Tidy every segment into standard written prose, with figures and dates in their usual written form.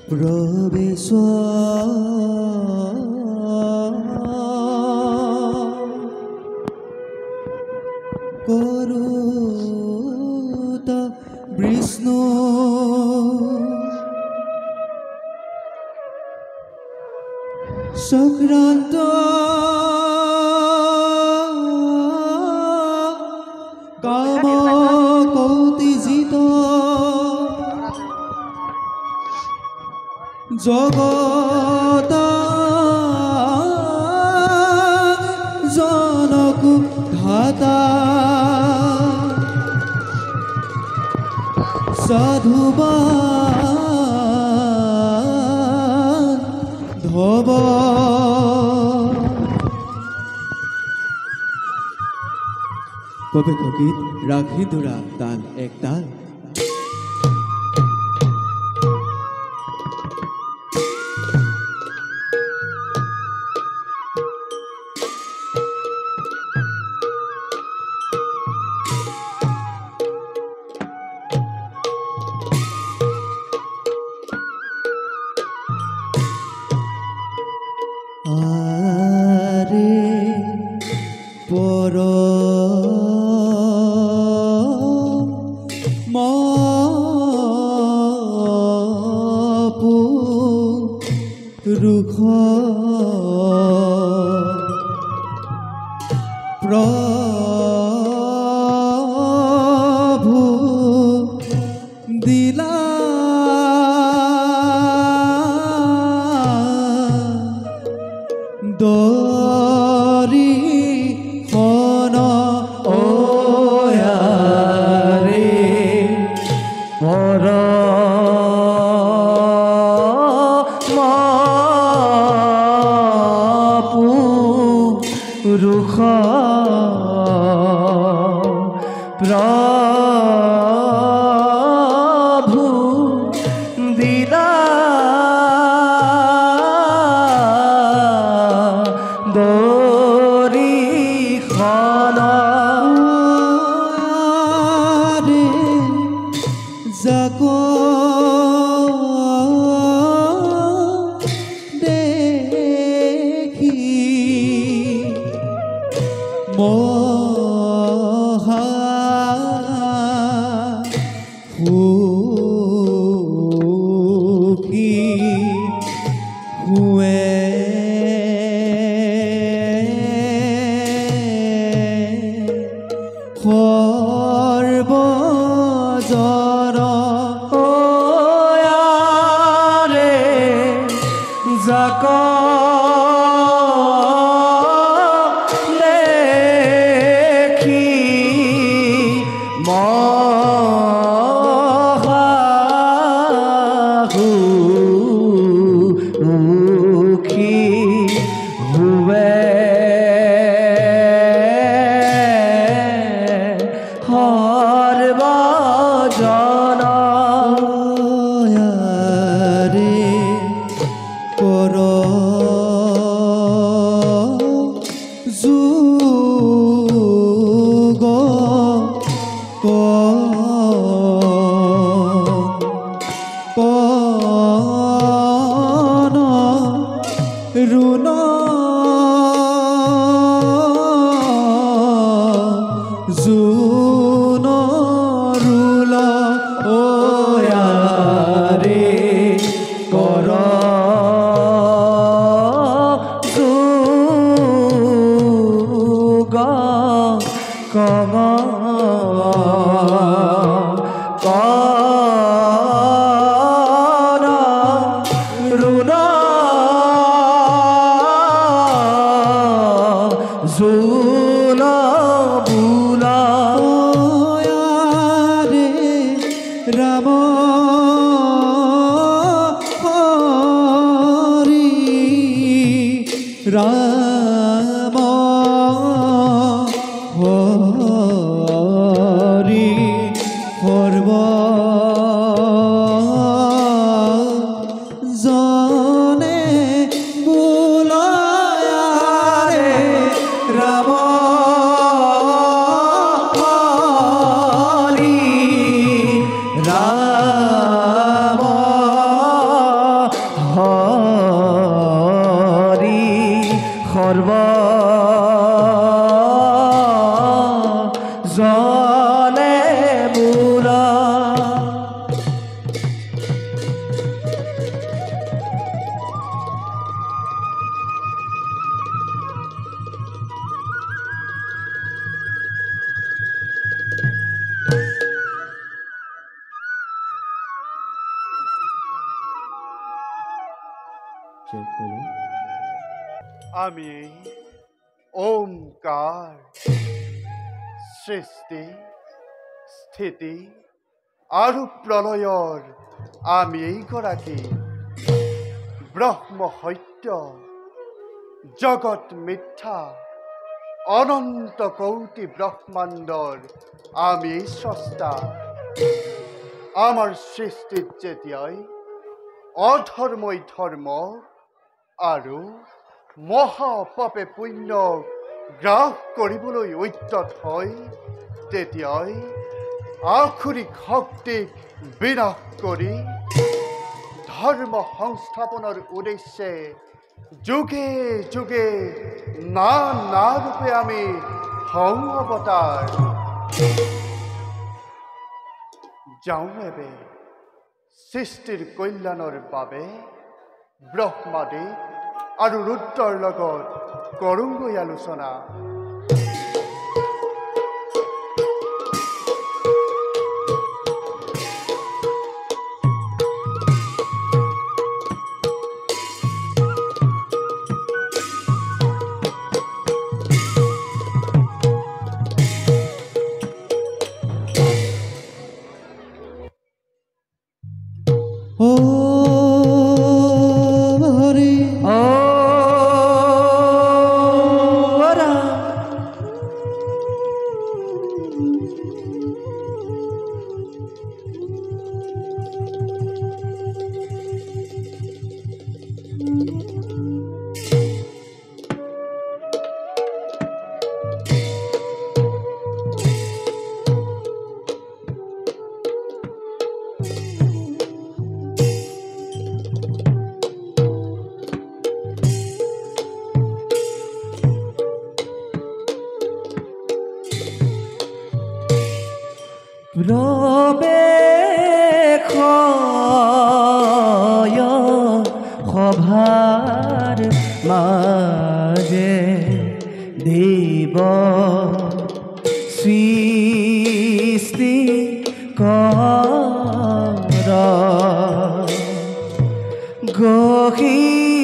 प्रवेश करुत विष्णु संक्रांत काम कौतिजित जगत जनक धाता साधुवान धब प्रवेश गीत राखीदुरा ताल एक ताल रुख प्रभु दिला दरी खन ओयारे पर रुख प्रभु दिला दरी खाना रे जाको मोहा हुकी हुए खरबजर ओयारे जाक रे চোখ খুলুন। আমি ওমকাৰ সৃষ্টি স্থিতি আৰু প্ৰলয়ৰ আমি এইগৰাকী ব্ৰহ্ম সত্য জগত মিথ্যা অনন্ত কৌটি ব্ৰহ্মাণ্ডৰ আমি স্ৰষ্টা। আমাৰ সৃষ্টিত যেতিয়াই অধৰ্মই ধৰ্ম আৰু মহাপাপে পুণ্য গ্ৰাস কৰিবলৈ উদ্যত হয়, তেতিয়াই আখুৰিক শক্তিক বিনাশ কৰি ধৰ্ম সংস্থাপনৰ উদ্দেশ্যে যুগে যুগে নানা ৰূপে আমি হওঁ অৱতাৰ। যাওঁ এবে সৃষ্টিৰ কল্যাণৰ বাবে ব্ৰহ্মাদেৱ আৰু ৰুদ্ৰৰ লগত কৰোঁগৈ আলোচনা। ও হৰি ও ৰাম প্ৰবেশয় সভাৰ মাজে দেৱ সৃষ্টি কৰ গহীন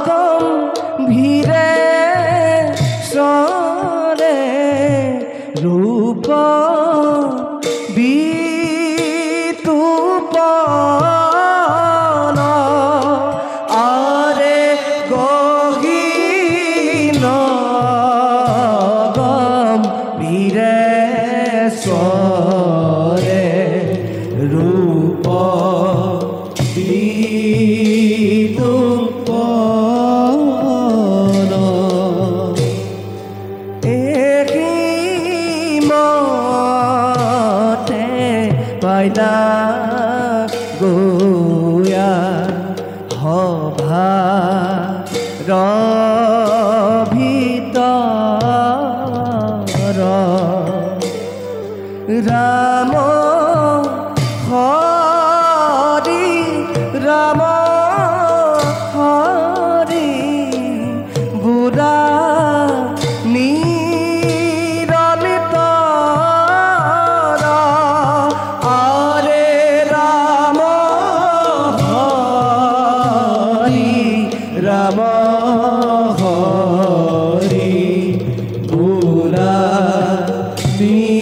গম্ভীৰে চৰে ৰূপ বিতুপন আৰে গহীন গম্ভীৰে চৰে ৰূপ বিতুপন পাইলা গোয়া সভাৰ ভিতৰ ৰাম হৰি ৰাম হৰি বুঢ়া ৰাম হৰি বুঢ়া নিৰন্তৰ।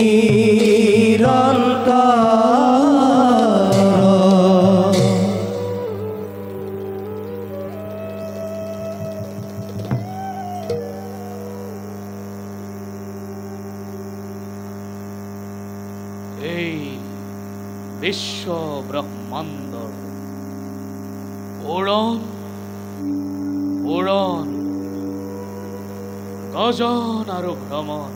এই বিশ্ব ব্ৰহ্মাণ্ডৰ উৰণ উৰণ গজন আৰু ভ্ৰমণ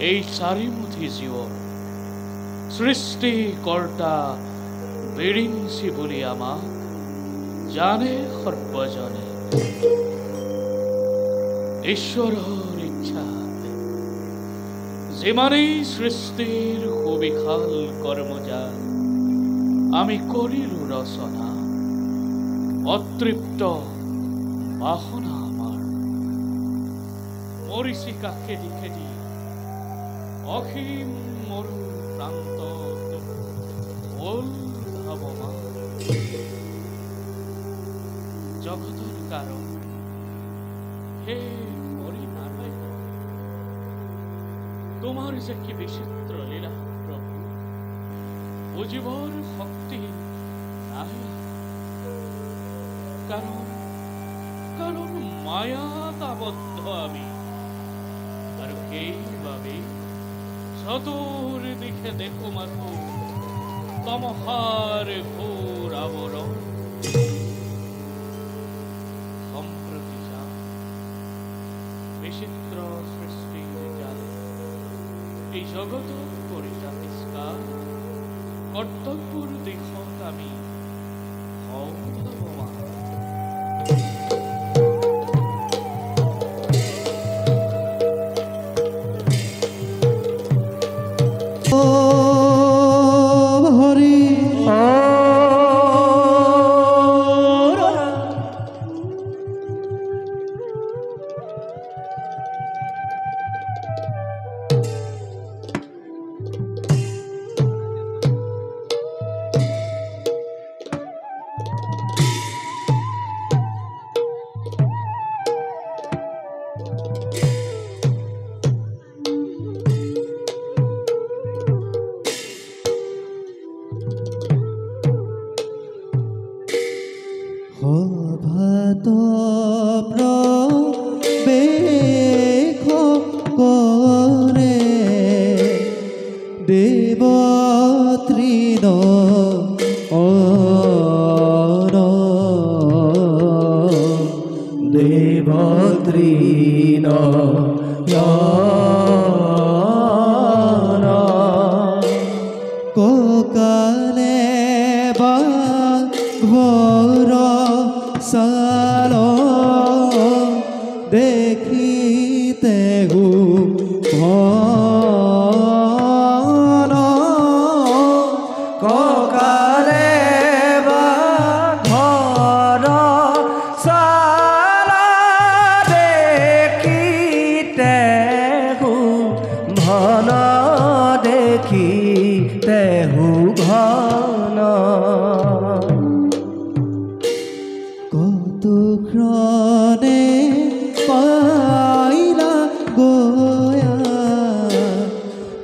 এই চাৰিমুঠি জীৱ সৃষ্টিকৰ্তা বিৰিঞ্চি বুলি আমাক জানে সৰ্বজনে। ঈশ্বৰৰ ইচ্ছাত যিমানেই সৃষ্টিৰ সুবিশাল কৰ্মজাল আমি কৰিলো ৰচনা, অতৃপ্ত বাসনা আমাৰ মৰিচিকা খেদি খেদি অসীম মৰু প্ৰান্তত হ'ল ধাৱমান। জগতৰ কাৰণ হে হৰি নাৰায়ণ তোমাৰ যে কি বিচিত্ৰ লীলা প্ৰভু বুজিবৰ শক্তি নাই কাৰণ মায়াত আবদ্ধ আমি আৰু সেইবাবে চতুৰ্দিশে দেখো মাথো তমসাৰ ঘোৰ আৱৰণ সম্প্ৰতি যাওঁ বিচিত্ৰ সৃষ্টিৰ জালে এই জগতত পৰিতাতিষ্কাৰ কৰ্তব্যৰ দিশত আমি অৱলম্বন ও হরি ভাত প্রবেশ করে দেব তৃণ দেবতৃণ কোকালে বা ঘোর সাল দেখিতে হু ভন ককালে ঘর সালা দেখিতে হু ভন দেখিতে হু ঘন কতক্ষণে পাইলা গয়া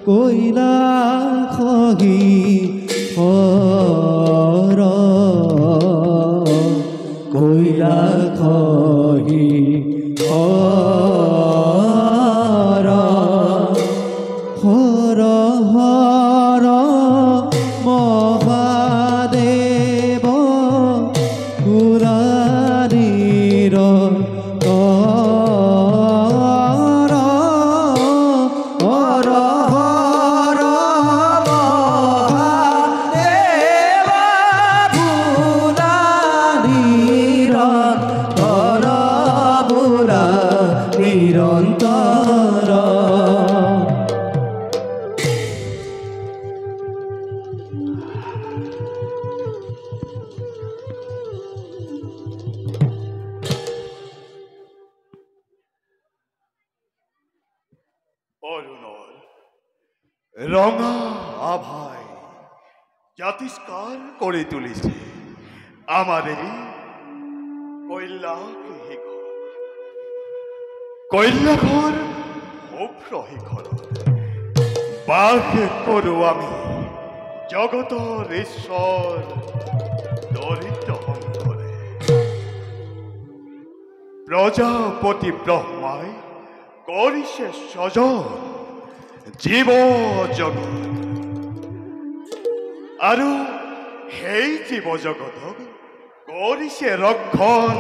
কইলা খহি হর কইলা খহি হর হর হর মহাদেব মুরারির কর হর হর মহাদেব ভুলানির হর ভুলা নিরন্তর অরুণর রঙা আভায় জাতিষ্কার করে তুলেছে আমার এই কৈলাঘর অপ্রহিঘর বাঘ করু আমি জগতর ঈশ্বর দরিদ্র অন্তরে প্রজাপতি ব্রহ্মায় করিছে সজন জীব জগত আৰু সেই জীৱ জগতক কৰিছে ৰক্ষণ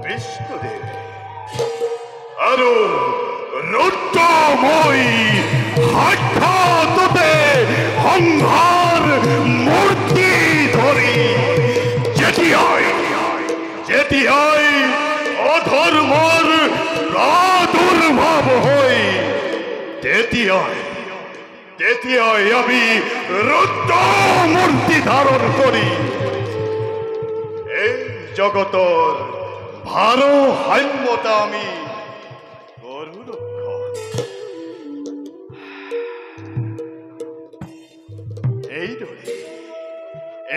বিষ্ণুদেৱ আৰু ৰুদ্ৰময় সাক্ষাততে সংহাৰ মূৰ্তি ধৰি যেতিয়াই অধৰ্মৰ প্ৰাদুৰ্ভাৱ হৈ তেতিয়াই আমি ৰুদ্ৰ মূৰ্তি ধাৰণ কৰি এই জগতৰ ভাৰসাম্যতা আমি কৰো ৰক্ষণ।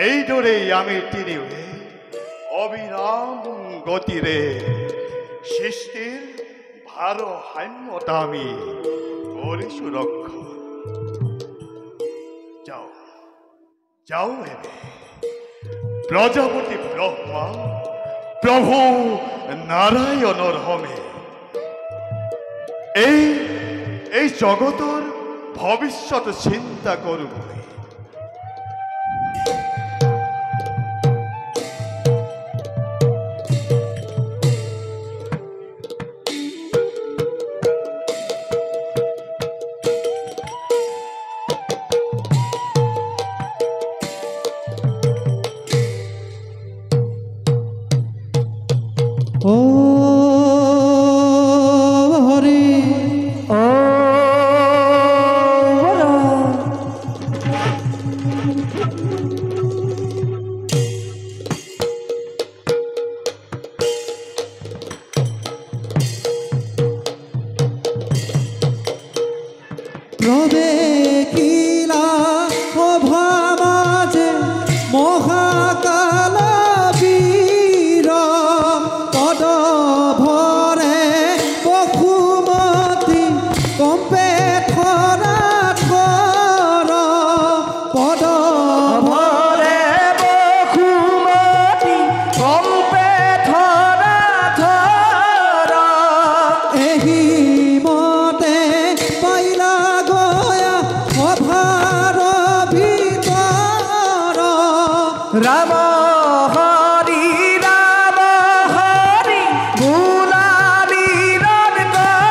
এইদৰেই আমি তিনিওৱে অবিৰাম গতিৰে সৃষ্টিৰ ভাৰসাম্যতা আমি কৰিছো ৰক্ষা। যাও যাও এনে প্ৰজাপতি ব্ৰহ্মা প্ৰভু নাৰায়ণৰ হমে এই জগতৰ ভৱিষ্যত চিন্তা কৰোঁ। ও হরি ও প্রবেশিলা সভা মাঝে মহাকাল বীর পদ ভরে বসুমতী কম্পে থরা থর পদ ভরে বসুমতী কম্পে থরা থর এহি মতে পাইলা গয়া সভার ভিতর রাম হরি গুণাবি কর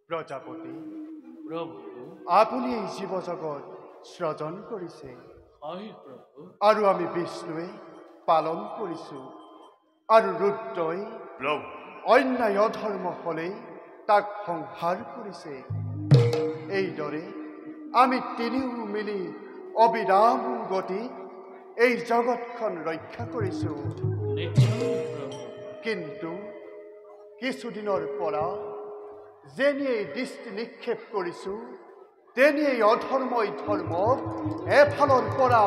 প্ৰজাপতি প্ৰভু আপুনি এই জীৱ জগত সৃজন কৰিছে হয় প্ৰভু আৰু আমি বিষ্ণুৱে পালন কৰিছো আৰু ৰুদ্ৰই প্ৰভু অন্যায় অধৰ্ম হলে তাক সংহাৰ কৰিছে। এইদৰে আমি তিনিও মিলি অবিৰাম গতি এই জগতখন ৰক্ষা কৰিছো। নিশ্চয় প্ৰভু কিন্তু কিছুদিনৰ পৰা যেনিয়ে দৃষ্টি নিক্ষেপ কৰিছো তেনিয়ে অধৰ্মই ধৰ্মক এফালৰ পৰা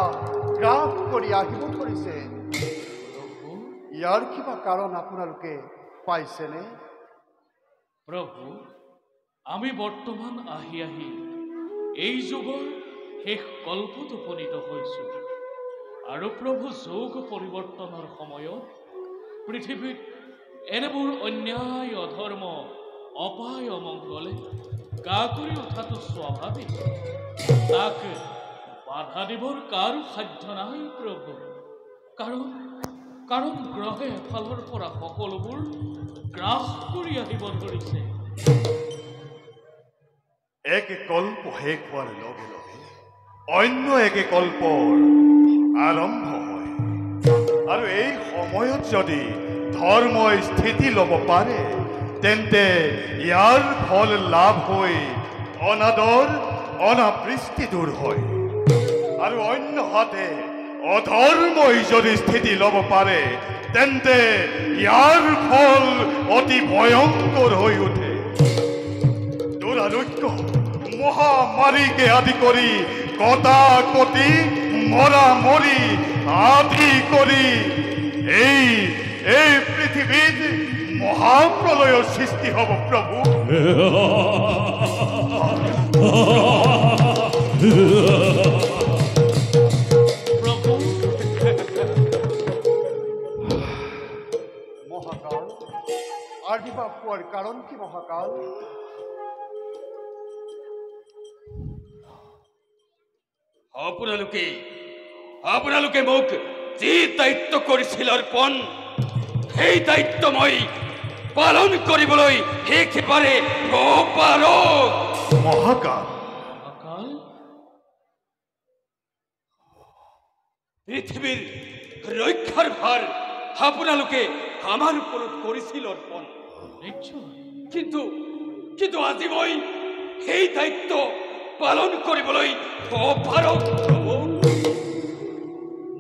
গ্ৰাস কৰি আহিব ধৰিছে। ইয়াৰ কিবা কাৰণ আপোনালোকে পাইছেনে? প্ৰভু আমি বৰ্তমান আহি এই যুগৰ শেষ কল্পত উপনীত হৈছোঁ আৰু প্ৰভু যুগ পৰিৱৰ্তনৰ সময়ত পৃথিৱীত এনেবোৰ অন্যায় অধৰ্ম অপায় অমংগলে গা কৰি উঠাটো স্বাভাৱিক। তাক বাধা দিবৰ কাৰো সাধ্য নাই প্ৰভু, কাৰণ গ্ৰহে এফালৰ পৰা সকলোবোৰ গ্ৰাস কৰি আহিব ধৰিছে। এক কল্প শেষ হোৱাৰ লগে লগে অন্য এক কল্পৰ আৰম্ভ হয় আৰু এই সময়ত যদি ধৰ্মই স্থিতি ল'ব পাৰে তেন্তে ইয়াৰ ফল লাভ হৈ অনাদৰ অনাবৃষ্টি দূৰ হয় আৰু অন্য হাতে অধৰ্মই যদি স্থিতি ল'ব পাৰে তেন্তে ইয়াৰ ফল অতি ভয়ংকৰ হৈ উঠে দুৰাৰোগ্য মহামাৰীকে আদি কৰি কটাকটি মৰামৰি আদি কৰি এই পৃথিৱীত মহাপ্ৰলয়ৰ সৃষ্টি হ'ব প্ৰভু প্ৰভু মহাকাল আবিৰ্ভাৱ পোৱাৰ কাৰণ কি মহাকাল আপোনালোকে মোক যি দায়িত্ব কৰিছিল অৰ্পণ সেই দায়িত্ব মই পালন কৰিবলৈ একেবাৰে নোৱাৰো মহাকাল মহাকাল পৃথিৱীৰ ৰক্ষাৰ ভাৰ আপোনালোকে আমাৰ ওপৰত কৰিছিল অৰ্পণ নিশ্চয় কিন্তু আজি মই সেই দায়িত্ব পালন কৰিবলৈ অপাৰগ প্ৰভু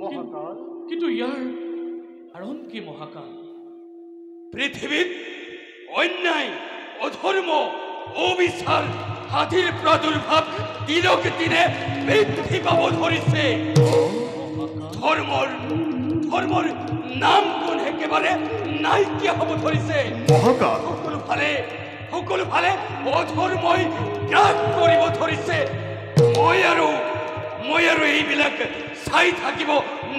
মহাকাল কিন্তু ইয়াৰ কাৰণ কি মহাকাল পৃথিৱীত অন্যায় অধৰ্ম অবিচাৰ আদিৰ প্ৰাদুৰ্ভাৱ দিনকে দিনে বৃদ্ধি পাব ধৰিছে ধৰ্মৰ নাম গুণ একেবাৰে নাইকিয়া হ'ব ধৰিছে মহাকাল সকলো ফালে অধৰ্মই গ্ৰাস কৰিব ধৰিছে মই আৰু এইবিলাক চাই থাকিব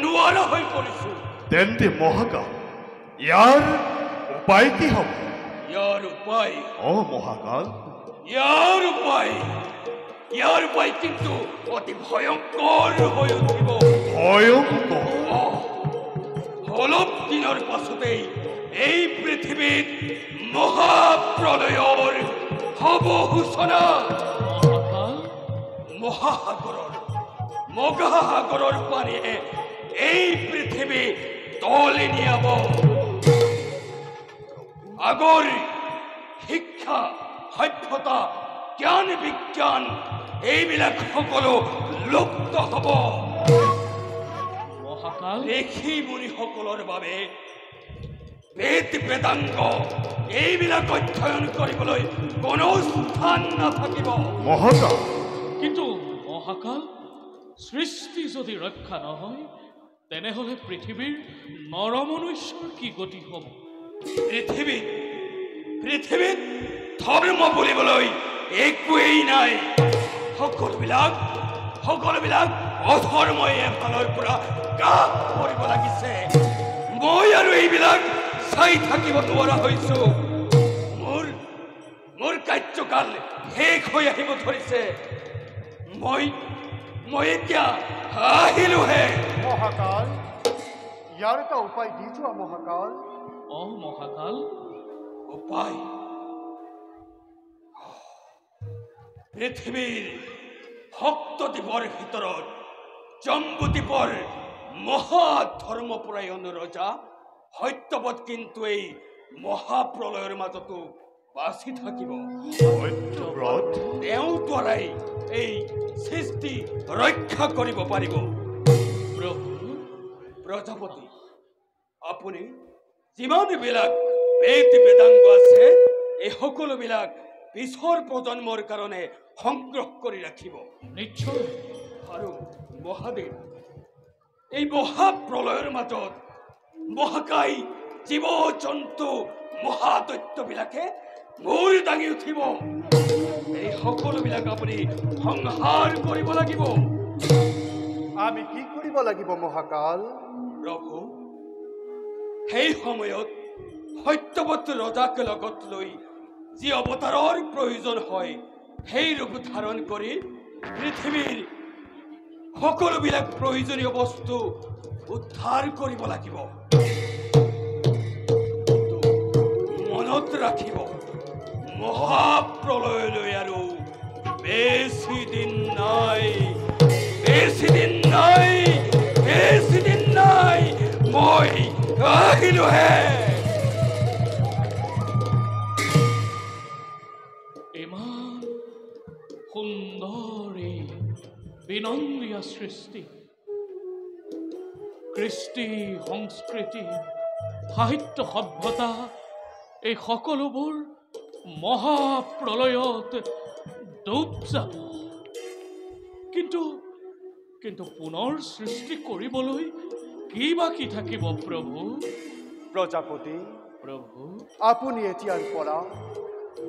নোৱাৰা হৈ পৰিছো তেন্তে মহাকাল ইয়াৰ উপায় কি হ'ব ইয়াৰ উপায় কিন্তু অতি ভয়ংকৰ হৈ উঠিব ভয়ংকৰ অলপ দিনৰ পাছতেই এই পৃথিৱীত মহাপ্ৰলয়ৰ হ'ব সূচনা মহাকাল মহাসাগৰৰ পানীয়ে এই পৃথিৱী তলি নিয়াব আগৰ শিক্ষা সভ্যতা জ্ঞান বিজ্ঞান এইবিলাক সকলো লুপ্ত হ'ব মহাকাল ঋষি মুনিসকলৰ বাবে বেদ বেদাংগ এইবিলাক অধ্যয়ন কৰিবলৈ কোনো স্থান নাথাকিব মহাকাল কিন্তু মহাকাল সৃষ্টি যদি ৰক্ষা নহয় তেনেহ'লে পৃথিৱীৰ নৰমনুষ্যৰ কি গতি হ'ব পৃথিৱীত ধৰ্ম বুলিবলৈ একোৱেই নাই সকলোবিলাক অধৰ্মই এফালৰ পৰা কাম কৰিব লাগিছে মই আৰু এইবিলাক চাই থাকিব নোৱাৰা হৈছো মোৰ কাৰ্যকাল শেষ হৈ আহিব ধৰিছে মই এতিয়া আহিলোহে মহাকাল ইয়াৰ এটা উপায় দি যোৱা মহাকাল মহাকাল উপায় পৃথিৱীৰ সপ্তদ্বীপৰ ভিতৰত জম্বুদ্বীপৰ মহাধৰ্মপৰায়ণ ৰজা সত্যবত কিন্তু এই মহাপ্ৰলয়ৰ মাজতো বাচি থাকিব সত্যব্ৰত তেওঁৰ দ্বাৰাই এই সৃষ্টি ৰক্ষা কৰিব পাৰিব প্ৰজাপতি আপুনি যিমানবিলাক বেদ বেদাংগ আছে এই সকলোবিলাক পিছৰ প্ৰজন্মৰ কাৰণে সংগ্ৰহ কৰি ৰাখিব নিশ্চয় আৰু মহাদেৱ এই মহাপ্ৰলয়ৰ মাজত মহাকায় জীৱ জন্তু মহাদৈত্যবিলাকে মূৰ দাঙি উঠিব এই সকলোবিলাক আপুনি সংহাৰ কৰিব লাগিব আমি কি কৰিব লাগিব মহাকাল প্ৰভু সেই সময়ত সত্যবত ৰজাক লগত লৈ যি অৱতাৰৰ প্ৰয়োজন হয় সেই ৰূপ ধাৰণ কৰি পৃথিৱীৰ সকলোবিলাক প্ৰয়োজনীয় বস্তু উদ্ধাৰ কৰিব লাগিব মনত ৰাখিব মহাপ্ৰলয়লৈ আৰু বেশি দিন নাই, বেশি দিন নাই, বেশি দিন নাই, মই আহিলোহে। ইমান সুন্দৰ এই বিনন্দীয়া সৃষ্টি, কৃষ্টি, সংস্কৃতি, সাহিত্য, সভ্যতা, এই সকলোবোৰ মহাপ্ৰলয়ত ডুব যাব। কিন্তু কিন্তু পুনৰ সৃষ্টি কৰিবলৈ কি বাকী থাকিব প্ৰভু? প্ৰজাপতি, প্ৰভু, আপুনি এতিয়াৰ পৰা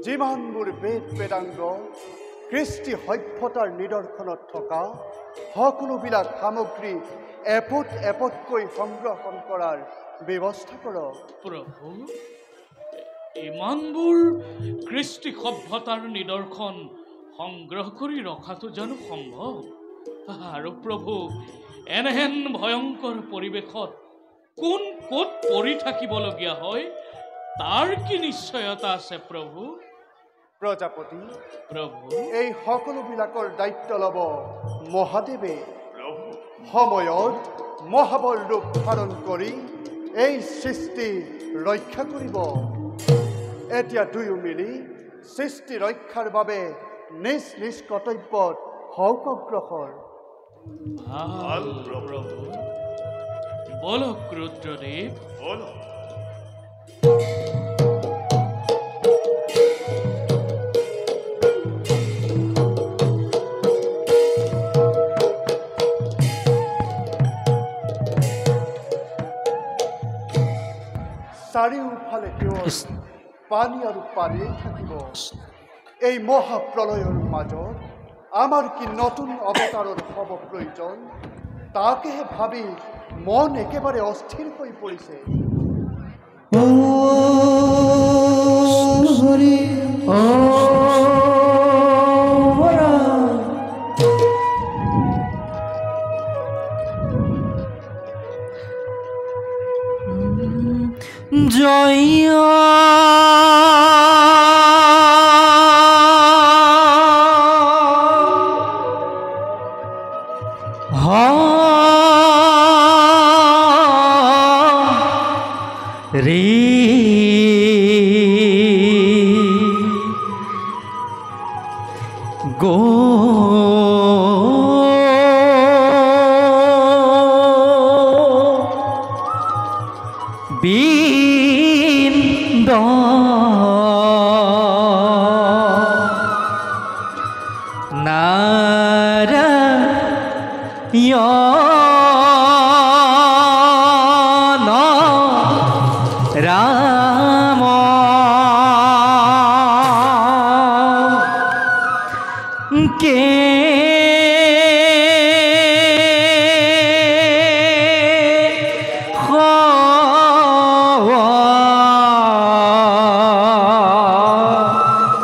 যিমানবোৰ বেদ বেদাংগ কৃষ্টি সভ্যতাৰ নিদৰ্শনত থকা সকলোবিলাক সামগ্ৰী এপদ এপদকৈ সংগ্ৰহণ কৰাৰ ব্যৱস্থা কৰক। প্ৰভু, ইমানবোৰ কৃষ্টি সভ্যতাৰ নিদৰ্শন সংগ্ৰহ কৰি ৰখাটো জানো সম্ভৱ? আৰু প্ৰভু, এনেহেন ভয়ংকৰ পৰিৱেশত কোন ক'ত পৰি থাকিবলগীয়া হয় তাৰ কি নিশ্চয়তা আছে প্ৰভু? প্ৰজাপতি, প্ৰভু, এই সকলোবিলাকৰ দায়িত্ব ল'ব মহাদেৱে। সময়ত মহাবল ৰূপ ধাৰণ কৰি এই সৃষ্টি ৰক্ষা কৰিব। এতিয়া দুয়ো মিলি সৃষ্টি ৰক্ষাৰ বাবে নিজ নিজ কৰ্তব্যত হওক অগ্ৰসৰ। ভাল প্ৰভু, বলক ৰুদ্ৰদেৱ। বলো। চাৰিওফালে কেৱল পানী আৰু পানী থাকিব। এই মহাপ্ৰলয়ৰ মাজত আমাৰ কি নতুন অৱতাৰৰ হ'ব প্ৰয়োজন, তাকেহে ভাবি মন একেবাৰে অস্থিৰ হৈ পৰিছে। হৰি জয় রে গো বিন্দ নারায়ণ রাম কে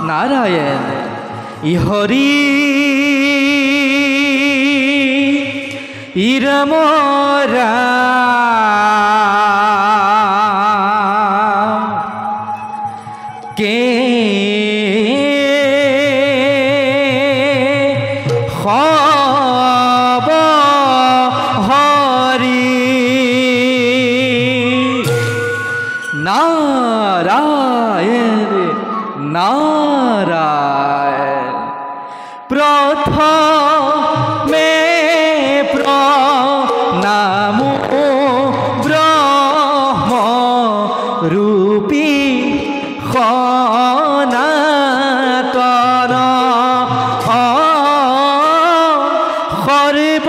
নারায়ণ হরি ইরম কে হব হরি নারায়ণ নারায়ণ প্রথমে প্রণাম ব্রহ্ম রূপী সনাতন সর্ব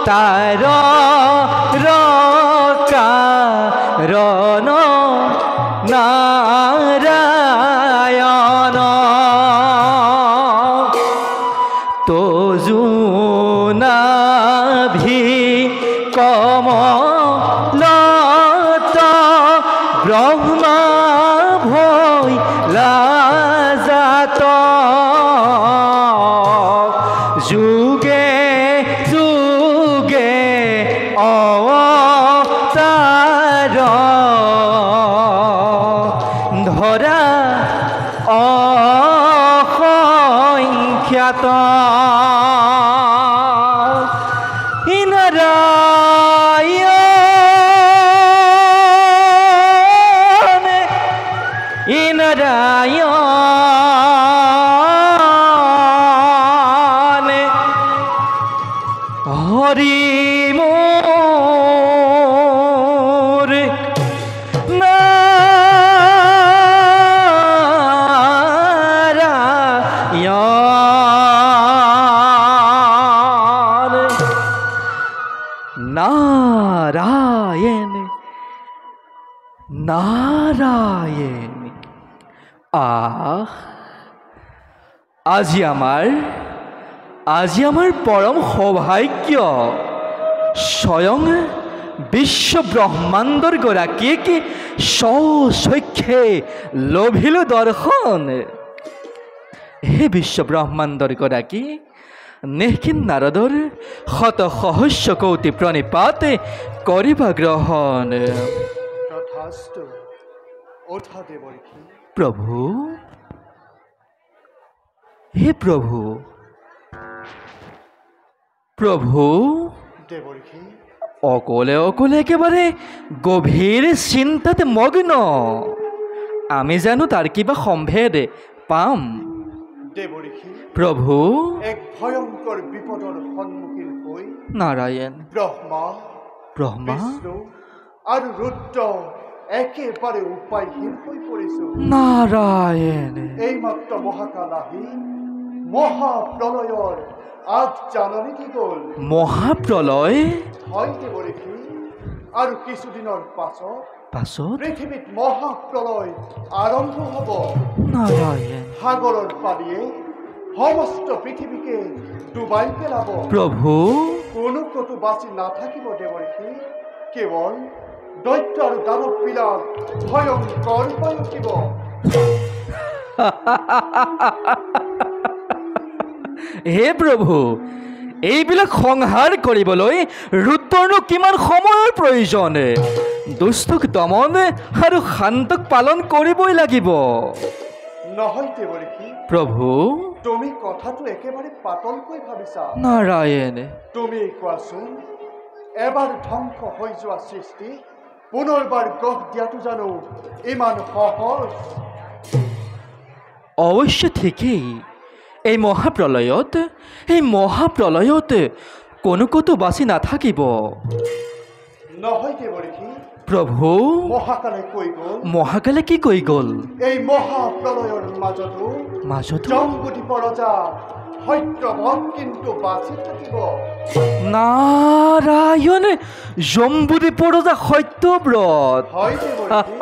তার কারণ নারায়ণ তোজুনাভি কমলত ব্রহ্মা ভৈ লাজাত যুগে যুগে অবতার ধরা নারায়ণ হরি মোর নারায়ণ নারায়ণ আজি আমার পরম সৌভাগ্য স্বয়ং বিশ্ব ব্ৰহ্মাণ্ডৰ গৰাকীক স্বচক্ষে লভিলো দৰ্শন। হে বিশ্ব ব্ৰহ্মাণ্ডৰ গৰাকী, নেহকিন নাৰদৰ শত সহস্ৰ কৌটি প্ৰণিপাত কৰিবা গ্ৰহণ। তথাস্তু ওঠা দেৱৰ্ষি। প্ৰভু, হে প্ৰভু, প্ৰভু দেৱৰ্ষি, অকলে অকলে একেবাৰে গভীৰ চিন্তাত মগ্ন। আমি জানো তাৰ কিবা সম্ভেদ পাম? দেৱৰ্ষি, প্ৰভু, এক ভয়ংকৰ বিপদৰ সন্মুখীন হৈ নাৰায়ণ, ব্ৰহ্মা বিষ্ণু আৰু ৰুদ্ৰ একেবাৰে উপায়হীন হৈ পৰিছো। নাৰায়ণ, এইমাত্ৰ মহাকাল আহি মহাপ্ৰলয়ৰ আগ জাননী দি গ'ল। মহাপ্ৰলয়? হয় দেৱৰ্ষি, আৰু কিছুদিনৰ পাছত পাছত পৃথিৱীত মহাপ্ৰলয় আৰম্ভ হ'ব। নাৰায়ণ, সাগৰৰ পানীয়ে সমস্ত পৃথিৱীকে ডুবাই পেলাব। প্ৰভু, কোনো কতো বাচি নাথাকিব দেৱৰ্ষি। কেৱল দৈত্য আৰু দানৱবিলাক ভয়ংকৰ হৈ উঠিব। হে প্ৰভু, এইবিলাক সংহাৰ কৰিবলৈ ৰুদ্ৰনো কিমান সময়ৰ প্ৰয়োজন? দুষ্টক দমন আৰু শান্তক পালন কৰিবই লাগিব। নহয় দেৱৰ্ষি, প্ৰভু, তুমি কথাটো একেবাৰে পাতলকৈ ভাবিছা। নাৰায়ণ, তুমি কোৱাচোন, এবাৰ ধ্বংস হৈ যোৱা সৃষ্টি পুনৰবাৰ গঢ় দিয়াটো জানো ইমান সহজ? অৱশ্যে ঠিকেই। এই মহাপ্ৰলয়ত কোনো কতো বাচি নাথাকিব। নহয় দেৱৰ্ষি, প্ৰভু, মহাকালে কৈ গ'ল, মহাকালে কি কৈ গ'ল? এই মহাপ্ৰলয়ৰ মাজতো জম্বুদ্বীপৰ ৰজা সত্যবত কিন্তু বাচি থাকিব। নাৰায়ণ, জম্বুদ্বীপৰ ৰজা সত্যব্ৰত? হয় দেৱৰ্ষি,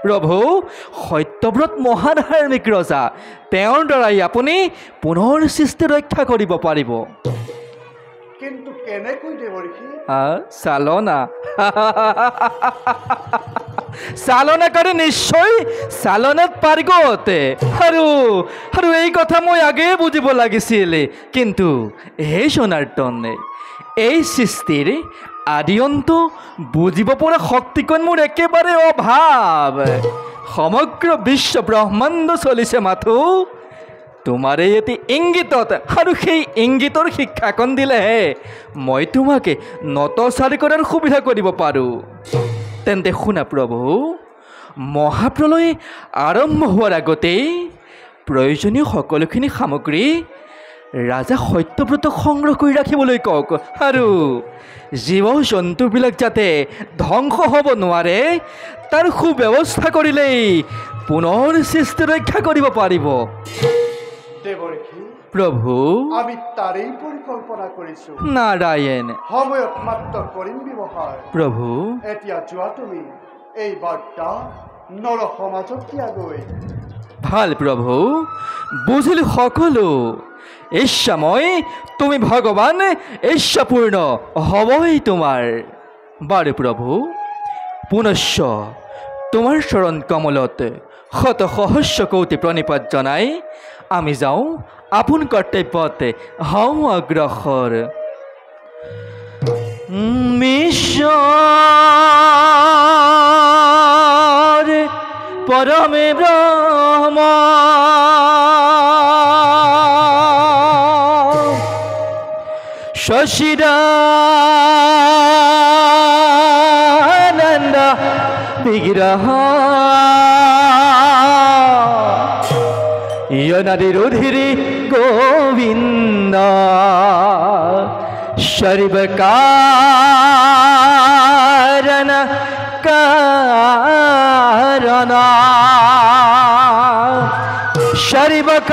প্ৰভু, সত্যব্ৰত মহাধাৰ্মিক ৰজা। তেওঁৰ দ্বাৰাই আপুনি পুনৰ সৃষ্টি ৰক্ষা কৰিব পাৰিব। কিন্তু কেনেকৈ দেৱৰ্ষি? চালনা চালনা কৰি নিশ্চয় চালনাত পাৰ্গত। আৰু এই কথা মই আগেয়ে বুজিব লাগিছিল। কিন্তু হে জনাৰ্দন, এই সৃষ্টিৰ আদি অন্ত বুজিব পৰা শক্তিকণ মোৰ একেবাৰে অভাৱ। সমগ্ৰ বিশ্ব ব্ৰহ্মাণ্ড চলিছে মাথো তোমাৰ এই এটি ইংগিতত, আৰু সেই ইংগিতৰ শিক্ষাকণ দিলেহে মই তোমাকে নতচাৰি কৰাৰ সুবিধা কৰিব পাৰোঁ। তেন্তে শুনা প্ৰভু, মহাপ্ৰলয় আৰম্ভ হোৱাৰ আগতেই প্ৰয়োজনীয় সকলোখিনি সামগ্ৰী ৰাজা সত্যব্ৰতক সংগ্ৰহ কৰি ৰাখিবলৈ কওক, আৰু জীৱ জন্তুবিলাক যাতে ধ্বংস হ'ব নোৱাৰে তাৰ সুব্যৱস্থা কৰিলেই পুনৰ সৃষ্টি ৰক্ষা কৰিব পাৰিব। দেৱৰ্ষি, প্ৰভু, আমি তাৰেই পৰিকল্পনা কৰিছো। নাৰায়ণ, সময়ত মাত্ৰ কৰিম ব্যৱহাৰ। প্ৰভু, এতিয়া যোৱা তুমি এই বাৰ্তা নৰ সমাজত দিয়াগৈ। ভাল প্ৰভু, বুজিলো সকলো। ইচ্ছাময় তুমি ভগৱান, ইচ্ছাপূৰ্ণ হ'বই তোমাৰ। বাৰু প্ৰভু, পুনশ্চ তোমাৰ চৰণ কমলত শত সহস্ৰ কৌটি প্ৰণিপাত জনাই আমি যাওঁ আপোন কৰ্তব্যত হওঁ অগ্ৰসৰ। ঈশ্বৰ পৰমে ব্ৰহ্ম শশিদানন্দ বিগ্রহ ইয়নাদি রুধিরি গোবিন্দ সর্বকারণ কারণ সর্বকারণ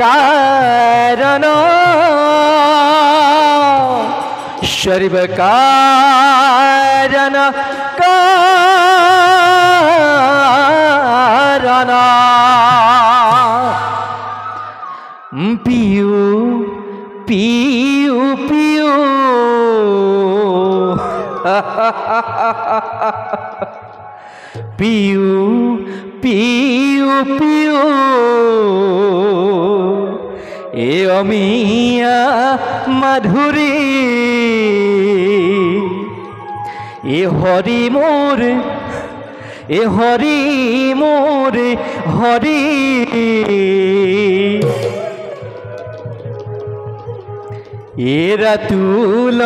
কারণ সর্বকারণ কারণ পিউ পিউ পিউ পিউ পিউ পিউ এ অমিয়া মাধুরী এ হরি মোর এ হরি মোর হরি এরা তুল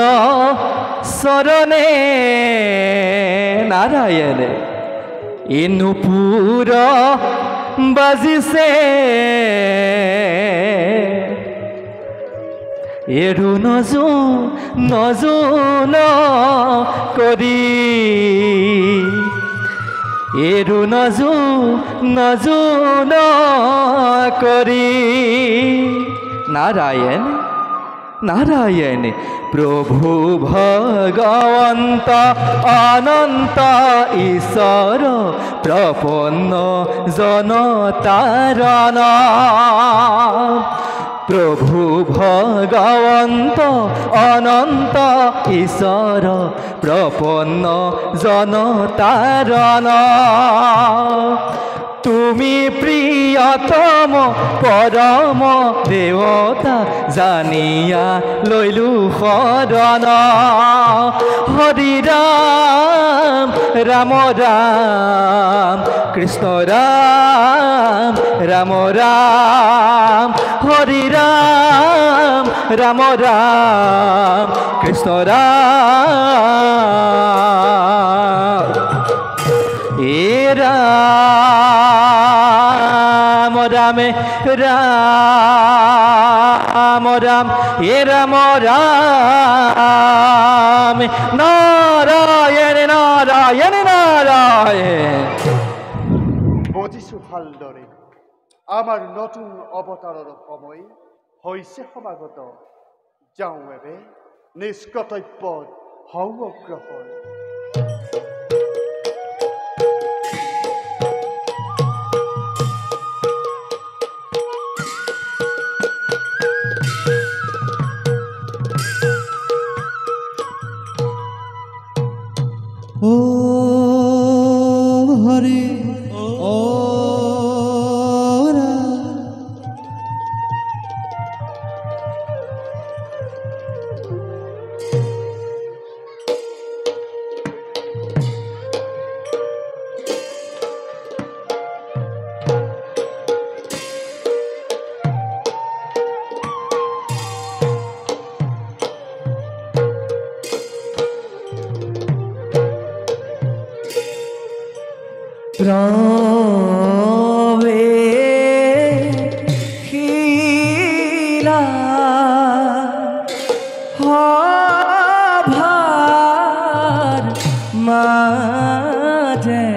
শরণে নারায়ণ এ নুপুর বাজিছে এরু নজু নজু ন করি এরু নজু নজু ন করি নারায়ণ নারায়ণ প্রভু ভগবন্ত অনন্ত ঈশ্বর প্রপন্ন জনতারণ প্রভু ভগবন্ত অনন্ত ঈশ্বর প্রপন্ন জনতারণ তুমি প্রিয়তম পরম দেৱতা জানিয়া লইলু শৰণ হৰি ৰাম ৰাম ৰাম কৃষ্ণ ৰাম ৰাম ৰাম হৰি ৰাম ৰাম ৰাম কৃষ্ণ ৰাম এ ৰাম ৰামে ৰাম ৰাম এ ৰাম ৰাম নাৰায়ণ নাৰায়ণ নাৰায়ণ বুজিছো ভালদৰে আমাৰ নতুন অৱতাৰৰ সময় হৈছে সমাগত যাওঁ এবে নিজ কৰ্তব্যত হওঁ অগ্ৰসৰ ও হরে ও রবে খিলা ভার মাঝে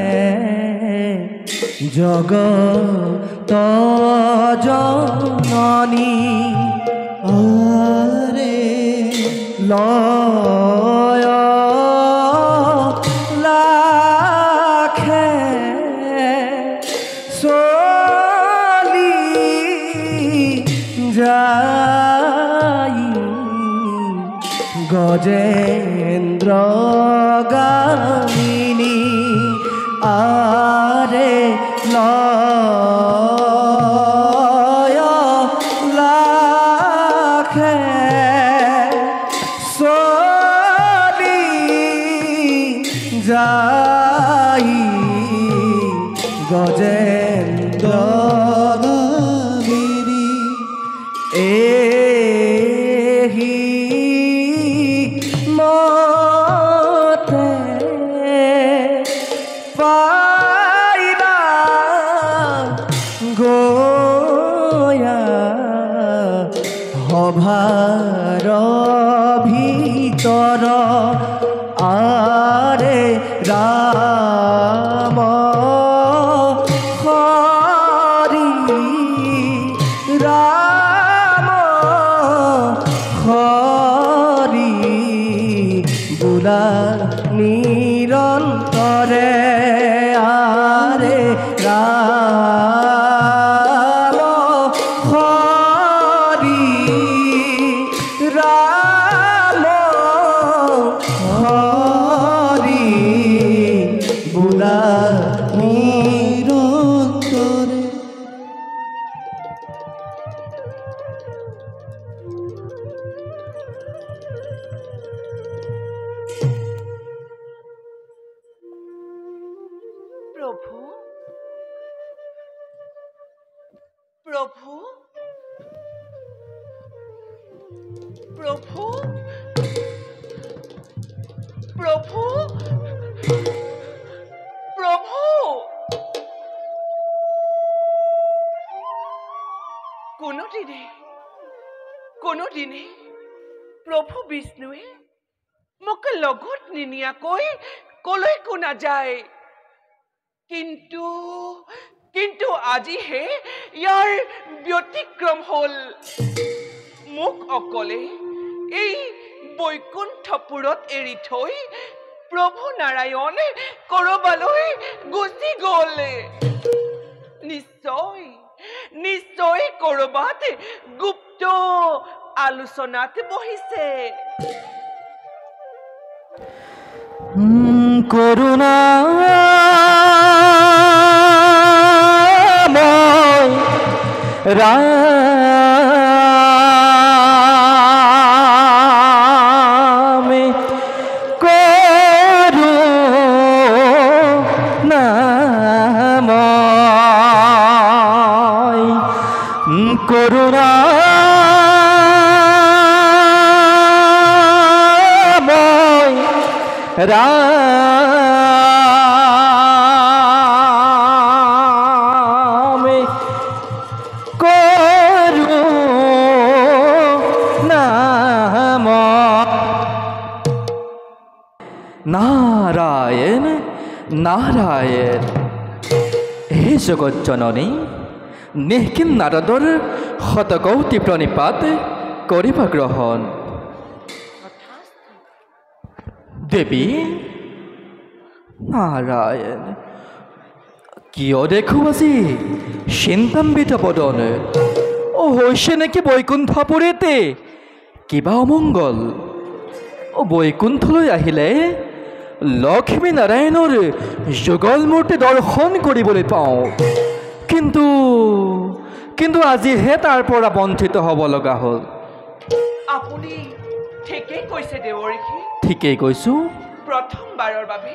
জগত জননী আরে লয় লাখে চলি যাই গজেন্দ্র গামিনী আরে লয় লাখে চলি যাই গজেন্দ্র গামিনী এহি মতে নিৰন্তৰে আৰে ৰাম হৰি ৰাম হৰি বোলা নিৰন্তৰে প্ৰভু প্ৰভু প্ৰভু প্ৰভু প্ৰভু কোনোদিনে প্ৰভু বিষ্ণুৱে মোক লগত নিনিয়াকৈ কলৈকো নাযায় কিন্তু আজিহে ইয়াৰ ব্যতিক্ৰম হ'ল মোক অকলে এই বৈকুণ্ঠপুৰত এৰি থৈ প্ৰভু নাৰায়ণ কৰবালৈ গুচি গ'ল নিশ্চয় কৰবাত গুপ্ত আলোচনাত বহিছে কৰুণাময় ৰামে কৰুণাময় কৰুণাময় ৰামে কৰুণাময় নাৰায়ণ নাৰায়ণ হে জগৎ জননী নিঃকিন নাৰদৰ শতকৌটি প্ৰণিপাত কৰিবা গ্ৰহণ দেৱী নাৰায়ণ কিয় দেখো আজি চিন্তাম্বিত বদন অ হৈছে নেকি বৈকুণ্ঠপুৰীতে কিবা অমংগল অ বৈকুণ্ঠলৈ আহিলে লক্ষ্মী নাৰায়ণৰ যুগল মূৰ্তি দৰ্শন কৰিবলৈ পাওঁ কিন্তু আজিহে তাৰ পৰা বঞ্চিত হ'ব লগা হ'ল আপুনি ঠিকেই কৈছে দেৱৰীষি ঠিকেই কৈছোঁ প্ৰথমবাৰৰ বাবে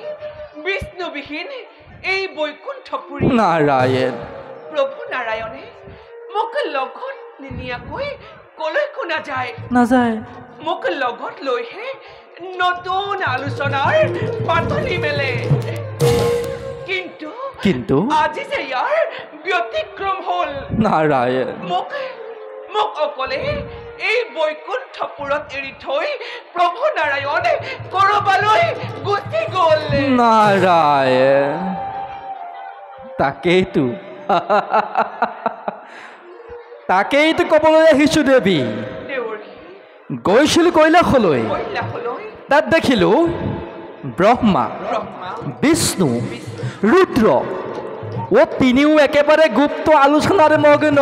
বিষ্ণুবিহীন এই বৈকুণ্ঠপুৰী নাৰায়ণ প্ৰভু নাৰায়ণে মোক লগত নিনিয়াকৈ কলৈকো নাযায় মোক লগত লৈহে নতুন আলোচনাৰ পাতলি মেলে কিন্তু আজি যে ইয়াৰ ব্যতিক্ৰম হ'ল নাৰায়ণ মোক অকলে এই বৈকুণ্ঠপুৰত এৰি থৈ প্ৰভু নাৰায়ণ কৰবালৈ গুচি গ'ল নাৰায়ণ তাকেইতো ক'বলৈ আহিছোঁ দেৱী গৈছিলোঁ কৈলাশলৈ তাত দেখিলোঁ ব্ৰহ্মা বিষ্ণু ৰুদ্ৰ তিনিও একেবাৰে গুপ্ত আলোচনাৰে মগ্ন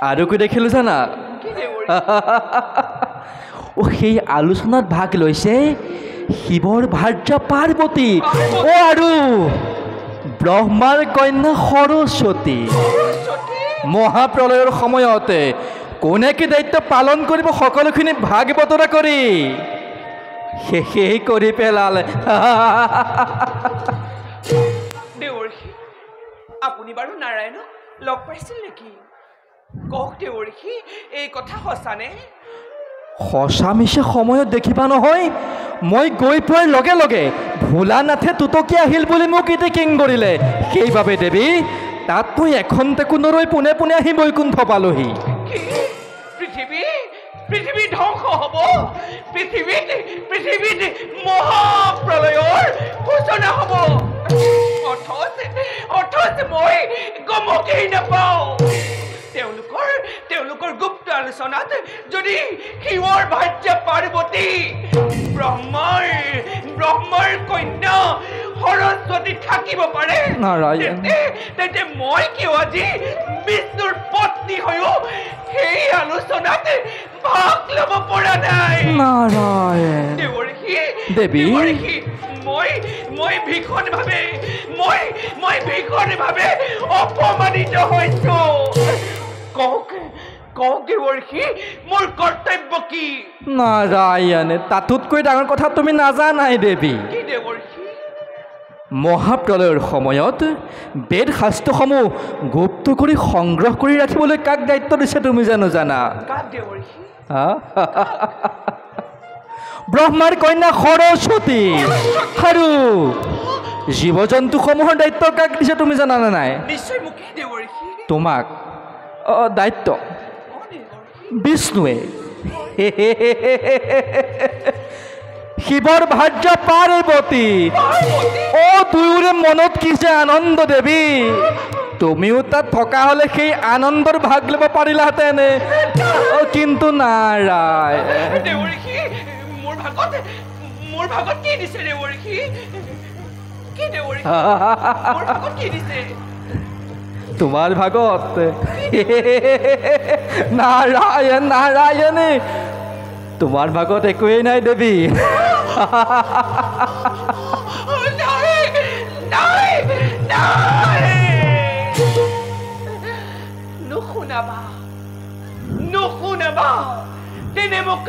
আৰু কি দেখিলোঁ জানা সেই আলোচনাত ভাগ লৈছে শিৱৰ ভাৰ্যা পাৰ্বতী আৰু ব্ৰহ্মাৰ কন্যা সৰস্বতী মহাপ্ৰলয়ৰ সময়তে কোনে কি দায়িত্ব পালন কৰিব সকলোখিনি ভাগ বতৰা কৰি শেষেই কৰি পেলালে দেৱৰীষি আপুনি বাৰু নাৰায়ণক লগ পাইছিল নেকি কওক দেৱৰীষি এই কথা সঁচানে সঁচা মিছা সময়ত দেখিবা নহয় মই গৈ পোৱাৰ লগে লগে ভোলানাথে তুতকি আহিল বুলি মোক এতিয়া কিং কৰিলে সেইবাবে দেৱী তাত মই এখন্তেকো নৰৈ পোনে পোনে আহি বৈকুণ্ঠ পালোহি পৃথিৱী ধ্বংস হ'ব পৃথিৱীত মহাপ্ৰলয়ৰ সূচনা হ'ব অথচ মই গমকেই নাপাওঁ তেওঁলোকৰ গুপ্ত আলোচনাত যদি শিৱৰ ভাৰ্যা পাৰ্বতী ব্ৰহ্মাৰ কন্যা সৰস্বতী থাকিব পাৰে নাৰায়ণ। তেন্তে মই কিয় আজি বিষ্ণুৰ পত্নী হৈও সেই আলোচনাত ভাগ ল'ব পৰা নাই? নাৰায়ণ। দেৱৰ্ষি, দেৱী। দেৱৰ্ষি, মই ভীষণভাৱে অপমানিত হৈছো। কওক দেৱৰ্ষি, মোৰ কৰ্তব্য কি? নাৰায়ণ, তাতোতকৈ ডাঙৰ কথা তুমি নাজানাই দেৱী। কি দেৱৰ্ষি? মহাপ্ৰলয়ৰ সময়ত বেদ শাস্ত্ৰসমূহ গুপ্ত কৰি সংগ্ৰহ কৰি ৰাখিবলৈ কাক দায়িত্ব দিছে তুমি জানো জানা? কাক দেৱৰ্ষি? ব্ৰহ্মাৰ কন্যা সৰস্বতী। আৰু জীৱ জন্তুসমূহৰ দায়িত্ব কাক দিছে তুমি জানানে নাই? নিশ্চয় মোকেই দেৱৰ্ষি। তোমাক দায়িত্ব বিষ্ণুৱে। শিৱৰ ভাৰ্য পাৰ্বতী। দুয়োৰে মনত কি যে আনন্দ দেৱী। তুমিও তাত থকা হলে সেই আনন্দৰ ভাগ ল'ব পাৰিলাহেঁতেন, কিন্তু নাৰায়ণ। দেৱৰ্ষি, মোৰ ভাগত কি দিছে দেৱৰ্ষি? কি দেৱৰ্ষি? মোৰ ভাগত কি দিছে? তোমাৰ ভাগত নাৰায়ণ নাৰায়ণ, তোমাৰ ভাগত একোৱেই নাই দেৱী। নুশুনাবা তেনে মোক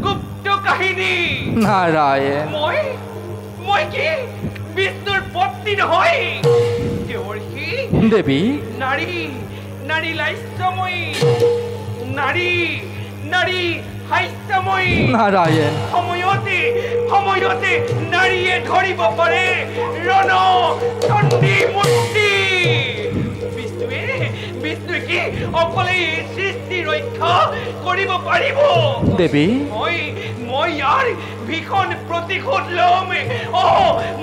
গুপ্ত কাহিনী। নাৰায়ণ। মই কি বিষ্ণুৰ পত্নী নহয়? দেৱৰ্ষি, দেৱী। নাৰী লাস্যময়ী, নাৰী হাস্যময়ী। নাৰায়ণ। সময়তে নাৰীয়ে ধৰিব পাৰে ৰণ চণ্ডী মূৰ্তি। বিষ্ণুৱে কি অকলে সৃষ্টি ৰক্ষা কৰিব পাৰিব? দেৱী। মই ইয়াৰ ভীষণ প্ৰতিশোধ ল'ম।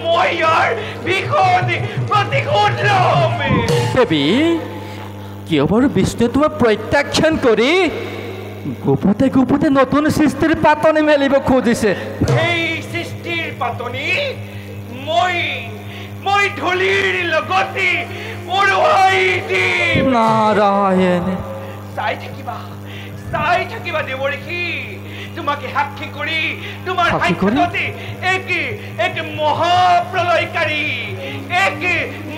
মই ইয়াৰ ভীষণ প্ৰতিশোধ ল'ম। দেৱী, কিয় বাৰু বিষ্ণুৱে তোমাক প্ৰত্যাখ্যান কৰি গোপতে নতুন সৃষ্টিৰ পাতনি মেলিব খুজিছে? সেই সৃষ্টিৰ পাতনি মই ধূলিৰ লগতে উৰুৱাই দিম। নাৰায়ণ। চাই থাকিবা দেৱৰ্ষি, তোমাকে সাক্ষী কৰি তোমাৰ সাক্ষাততে এক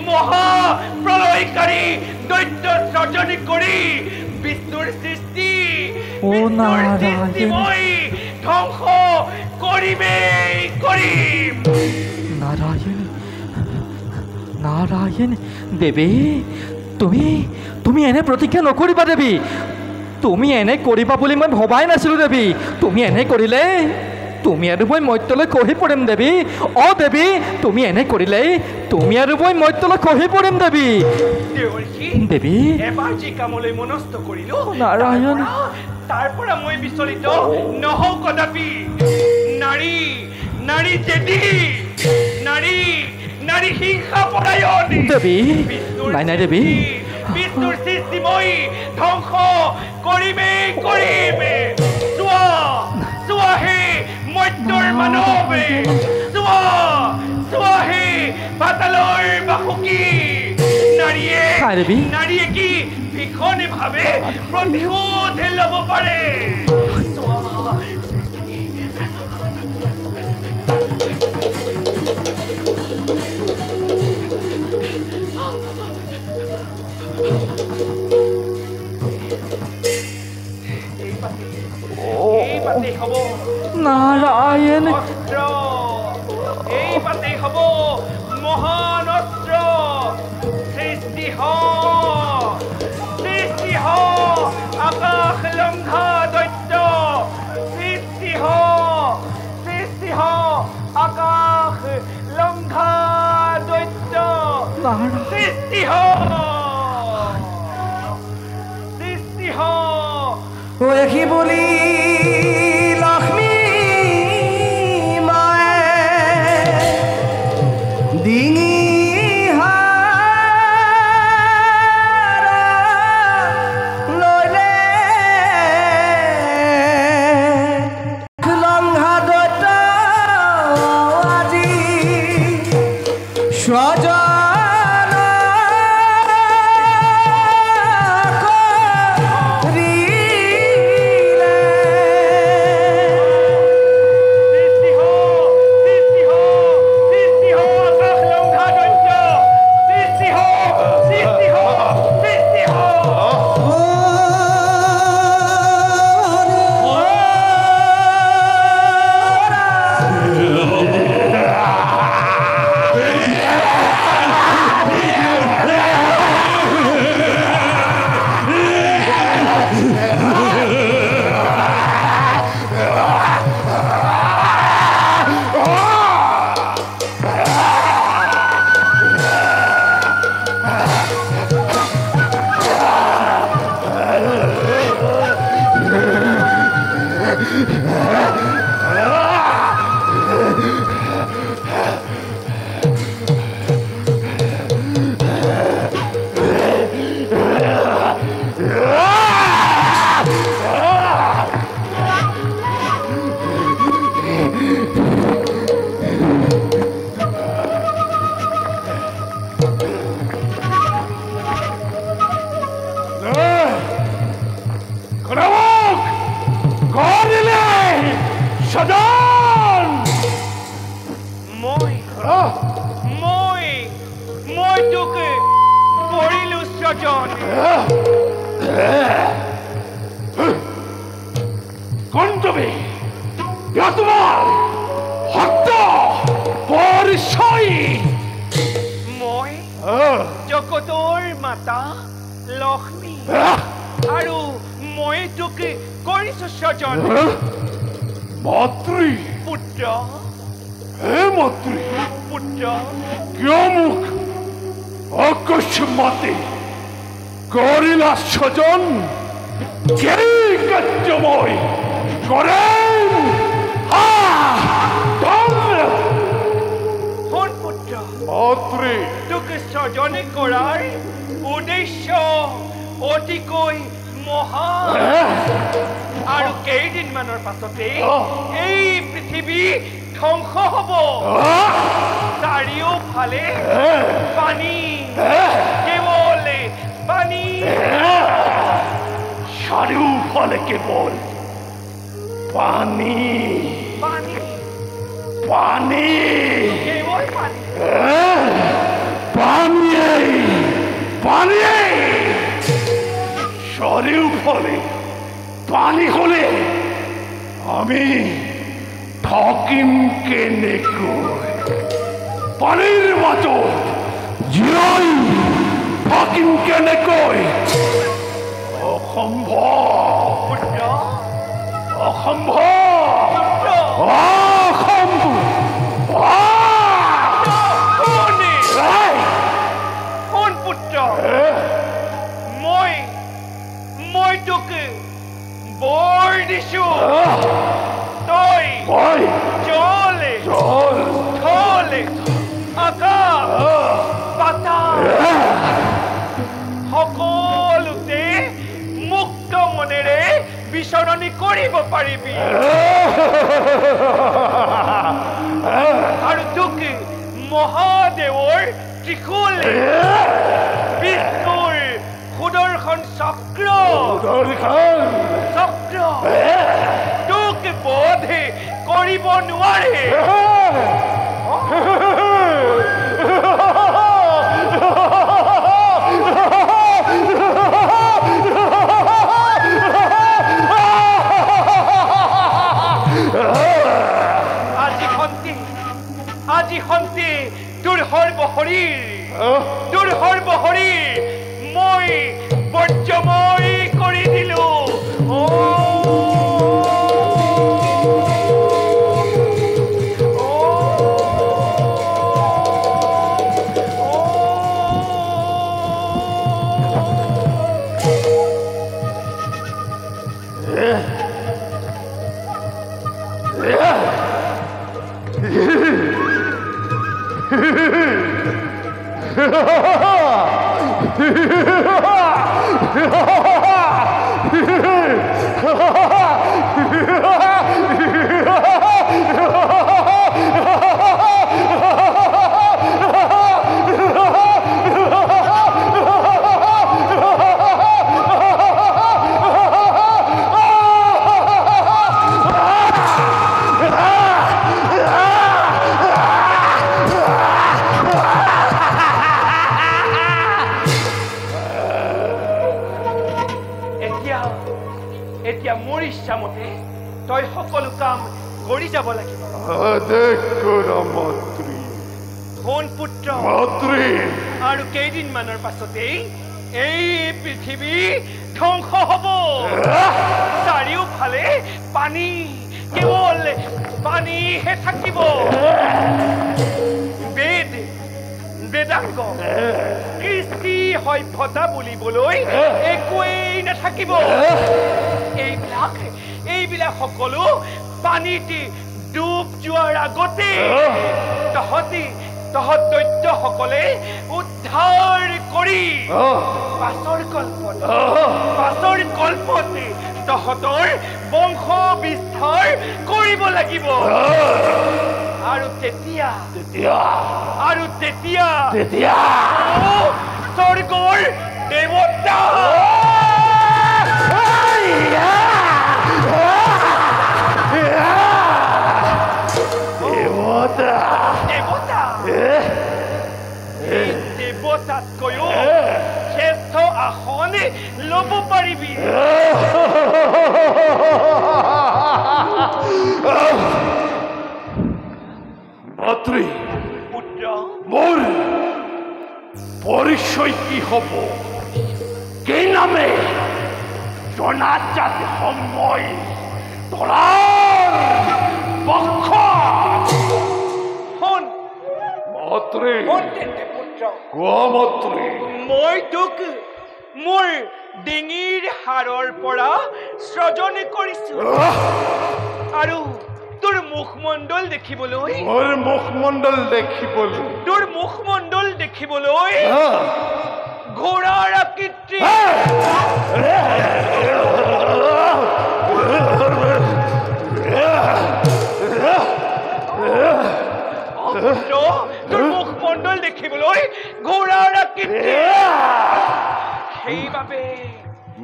মহাপ্ৰলয়কাৰী দৈত্য সৃজন কৰি বিষ্ণুৰ সৃষ্টি মই ধ্বংস কৰিম। নাৰায়ণ। দেৱী, তুমি এনে প্ৰতিজ্ঞা নকৰিবা দেৱী। তুমি এনে কৰিবা বুলি মই ভবাই নাছিলো দেৱী। তুমি এনে কৰিলে তুমি আৰু মই মৰ্ত্যলৈ খহি পৰিম দেৱী। দেৱী, তুমি এনে কৰিলে তুমি আৰু মই মৰ্ত্যলৈ খহি পৰিম দেৱী। দেৱী, এবাৰ যি কামলৈ মনস্থ কৰিলো, নাৰায়ণ, তাৰ পৰা মই বিচলিত নহওঁ কদাপি। নাৰী জেদি, নাৰী হিংসা পৰায়ণ। দেৱী, নাই দেৱী, বিষ্ণুৰ সৃষ্টি মই ধ্বংস কৰিম। চোৱা হে মৰ্ত্যৰ মানৱ, চোৱা হে পাতালৰ বাসুকী। নাৰীয়ে কি ভীষণভাৱে প্ৰতিশোধ ল'ব পাৰে? নারায়ণ অস্ত্র এই পাতে হব মহান অস্ত্র সৃষ্টি হ আকাশ লঙ্ঘা দৈত্য সৃষ্টি হ আকাশ লঙ্ঘা দৈত্য সৃষ্টি হ দেখি বলি লক্ষ্মী মায়ে ডিঙি লংঘা দৈত্য স্বজন করিলে মই তোকে কৰিলো স্বজন কোন তুমি তোমাৰ হত্য পৰিচয় মই জগতৰ মাতা লক্ষ্মী আৰু মই তোকে কৰিছো স্বজন মাতৃ পুত্ৰ হে মাতৃ পুত্ৰ কিয় মোক অকস্মাতে কৰিলা স্বজন কেই কাৰ্য মই কৰিম শুন পুত্ৰ মাতৃ তোকে স্বজনে কৰাৰ উদ্দেশ্য অতিকৈ মহান আৰু কেইদিনমানৰ পাছতে এই পৃথিৱী ধ্বংস হ'ব চাৰিওফালে পানী কেৱল পানী চাৰিওফালে কেৱল পানী পানী পানী কেৱল পানী পানীয়েই পানীয়েই চাৰিওফালে পানী হলে আমি থাকিম কেনেকৈ পানীৰ মাজত জীয়াই থাকিম কেনেকৈ অসম্ভৱ অসম্ভৱ শুন পুত্ৰ মই তোকে বৰ দিছো তই জলে থলে আকাশ পাতাল সকলোতে মুক্ত মনেৰে বিচৰণি কৰিব পাৰিবি আৰু তোকে মহাদেৱৰ ত্ৰিশূলে বিষ্ণুৰ সুদৰ্শন চক্ৰ তোকে বোধে কৰিব নোৱাৰে আজি সন্তি তোৰ সৰ্বশৰীৰ মই বৰ্জময় কৰি দিলো তই সকলো কাম কৰি যাব লাগিব আদেশ কৰা মন্ত্ৰী শুন পুত্ৰ মন্ত্ৰী আৰু কেইদিনমানৰ পাছতেই এই পৃথিৱী ধ্বংস হ'ব চাৰিওফালে পানী কেৱল পানীহে থাকিব বেদাংগ কৃষ্টি সভ্যতা বুলিবলৈ একোৱেই নাথাকিব এইবিলাক সকলো পানীতে ডুব যোৱাৰ আগতে তহঁত দৈত্যসকলে উদ্ধাৰ কৰি পাছৰ কল্পতে তহঁতৰ বংশ বিস্তাৰ কৰিব লাগিব আৰু তেতিয়া স্বৰ্গৰ দেৱতা দেৱতাতকৈও শ্ৰেষ্ঠ আসন ল'ব পাৰিবি মন্ত্ৰী পুত্ৰ মোৰ পৰিচয় কি হ'ব কি নামে জনাজাত সময় তলাৰ বক্ষ শুন মন্ত্ৰী তেন্তে পুত্ৰ কোৱা মন্ত্ৰী মই তোক মোৰ ডিঙিৰ হাড়ৰ পৰা সৃজন কৰিছো আৰু তোৰ মুখমণ্ডল দেখিবলৈ মোৰ মুখমণ্ডল দেখিবলৈ তোৰ মুখমণ্ডল দেখিবলৈ ঘোঁৰাৰ আকৃতি তোৰ মুখমণ্ডল দেখিবলৈ ঘোঁৰাৰ আকৃতি সেইবাবে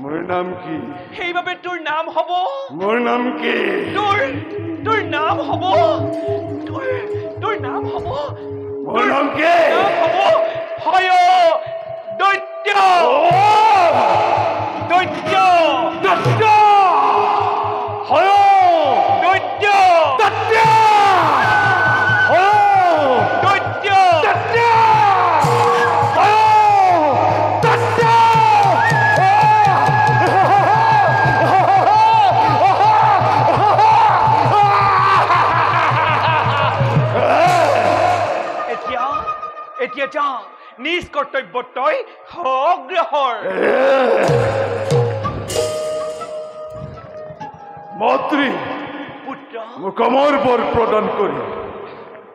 মোৰ নাম কি সেইবাবে তোৰ নাম হ'ব মোৰ নাম কি তোৰ নাম হ'ব তোৰ নাম হ'ব মোৰ নাম কি হয় দৈত্য দৈত্য দত্ত হয় দৈত্য দত্ত দৈত্য এতিয়া যা নিজ কৰ্তব্য তই অগ্ৰসৰ মন্ত্ৰী পুত্ৰ মোক অমৰ বৰ প্ৰদান কৰি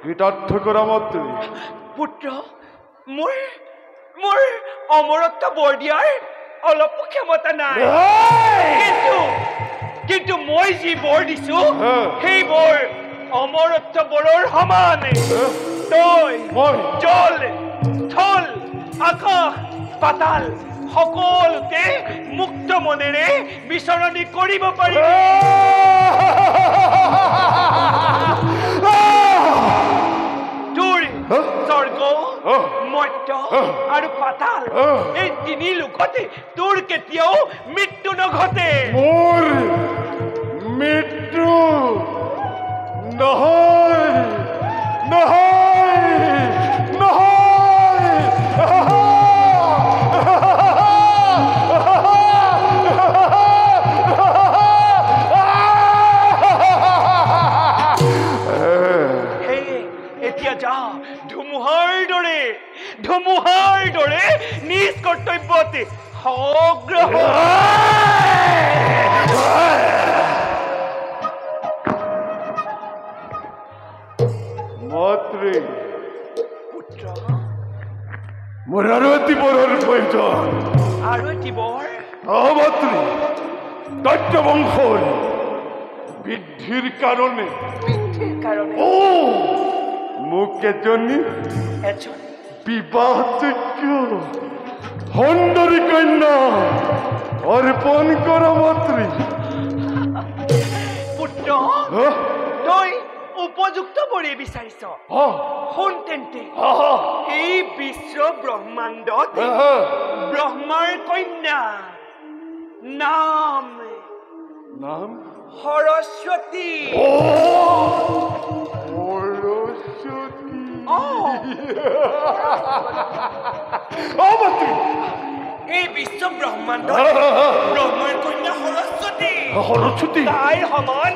কৃতাৰ্থ কৰা মন্ত্ৰী পুত্ৰ মোৰ অমৰত্ব বৰ দিয়াৰ অলপো ক্ষমতা নাই কিন্তু মই যি বৰ দিছো সেই বৰ অমৰত্ব বৰৰ সমান তই জল স্থল আকাশ পাতাল সকলোতে মুক্ত মনেৰে বিচৰণি কৰিব পাৰিবি তোৰ স্বৰ্গ মৰ্ত্য আৰু পাতাল এই তিনি লোকতে তোৰ কেতিয়াও মৃত্যু নঘটে মোৰ মৃত্যু নহয় এতিয়া যা ধুমুহাৰ দৰে নিজ কৰ্তব্যতে অগ্ৰসৰ মন্ত্ৰী পুত্ৰ মোৰ আৰু এটি বৰৰ প্ৰয়োজন আৰু এটি বৰ মন্ত্ৰী দৈত্য বংশৰ বৃদ্ধিৰ কাৰণে মোক এজনী বিবাহযোগ্য সুন্দৰী কন্যা অৰ্পণ কৰা মন্ত্ৰী পুত্ৰ তই উপযুক্ত বৰে বিচাৰিছ শুন তেন্তে এই বিশ্ব ব্ৰহ্মাণ্ডত ব্ৰহ্মাৰ কন্যা নাম সৰস্বতী এই বিশ্ব ব্ৰহ্মাণ্ড ব্ৰহ্মাৰ কন্যা সৰস্বতী তাইৰ সমান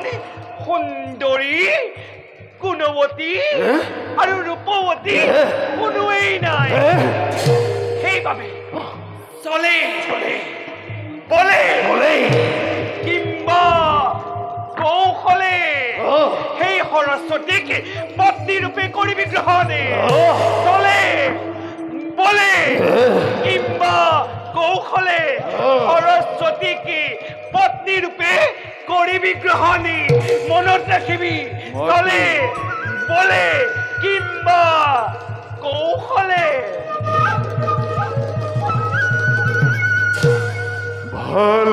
সুন্দৰী গুণৱতী আৰু ৰূপৱতী কোনোৱেই নাই সেইবাবে চলে বলে কিম্বা কৌশলে সেই সৰস্বতীক পত্নী ৰূপে কৰিবি গ্ৰহণে চলে বলে কিম্বা কৌশলে সৰস্বতীক পত্নী ৰূপে কৰিবি গ্ৰহণী মনত ৰাখিবি চলে বলে কিম্বা কৌশলে ভাল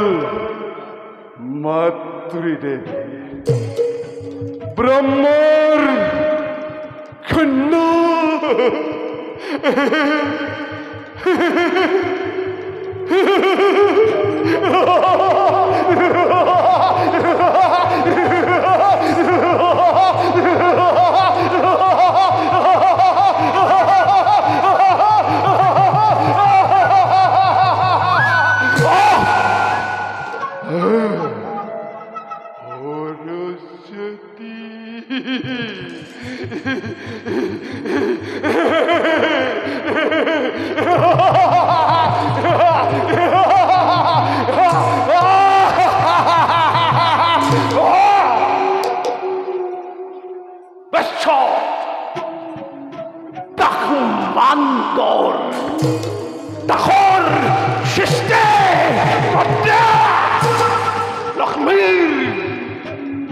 মাতৃদেৱী ব্ৰহ্মৰ কন্যা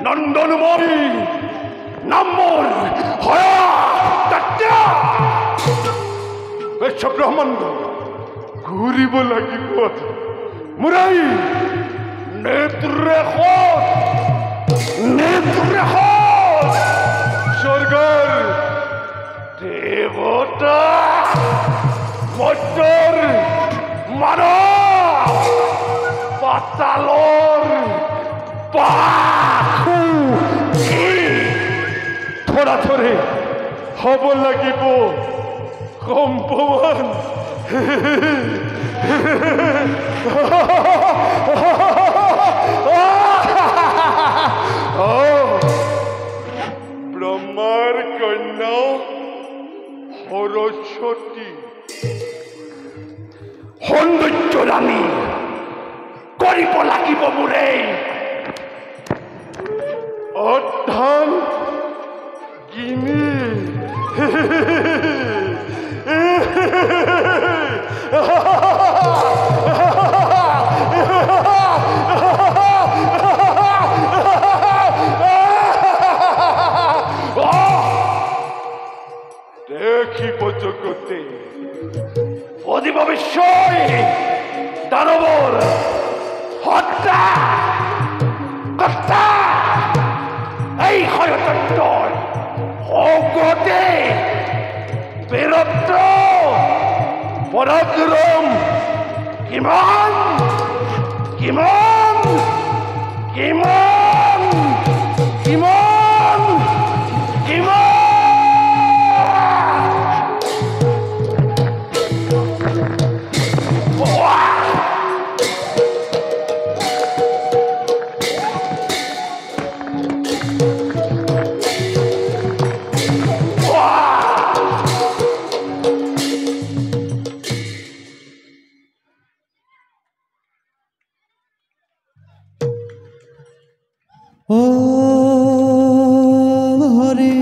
নন্দনমণি নামৰ বিশ্ব ব্ৰহ্মাণ্ড ঘূৰিব লাগিব মুৰাই নেত্ৰে স্বৰ্গৰ দেৱতা মৰ্ত্যৰ মানৱ পাতালৰ ধৰাধৰি হ'ব লাগিব কম্পমান ব্ৰহ্মাৰ কন্যা সৰস্বতী সৌন্দৰ্য ৰাণী কৰিব লাগিব মোৰে অধ্যান গিনি দেখিব জগতে অধিব বিশ্বই দানৱৰ হত্যা কৰ্তা এই ষড়যন্ত্ৰৰ অগতে বীৰত্ব পৰাক্ৰম কিমান কিমান কিমান কিমান কিমান হরে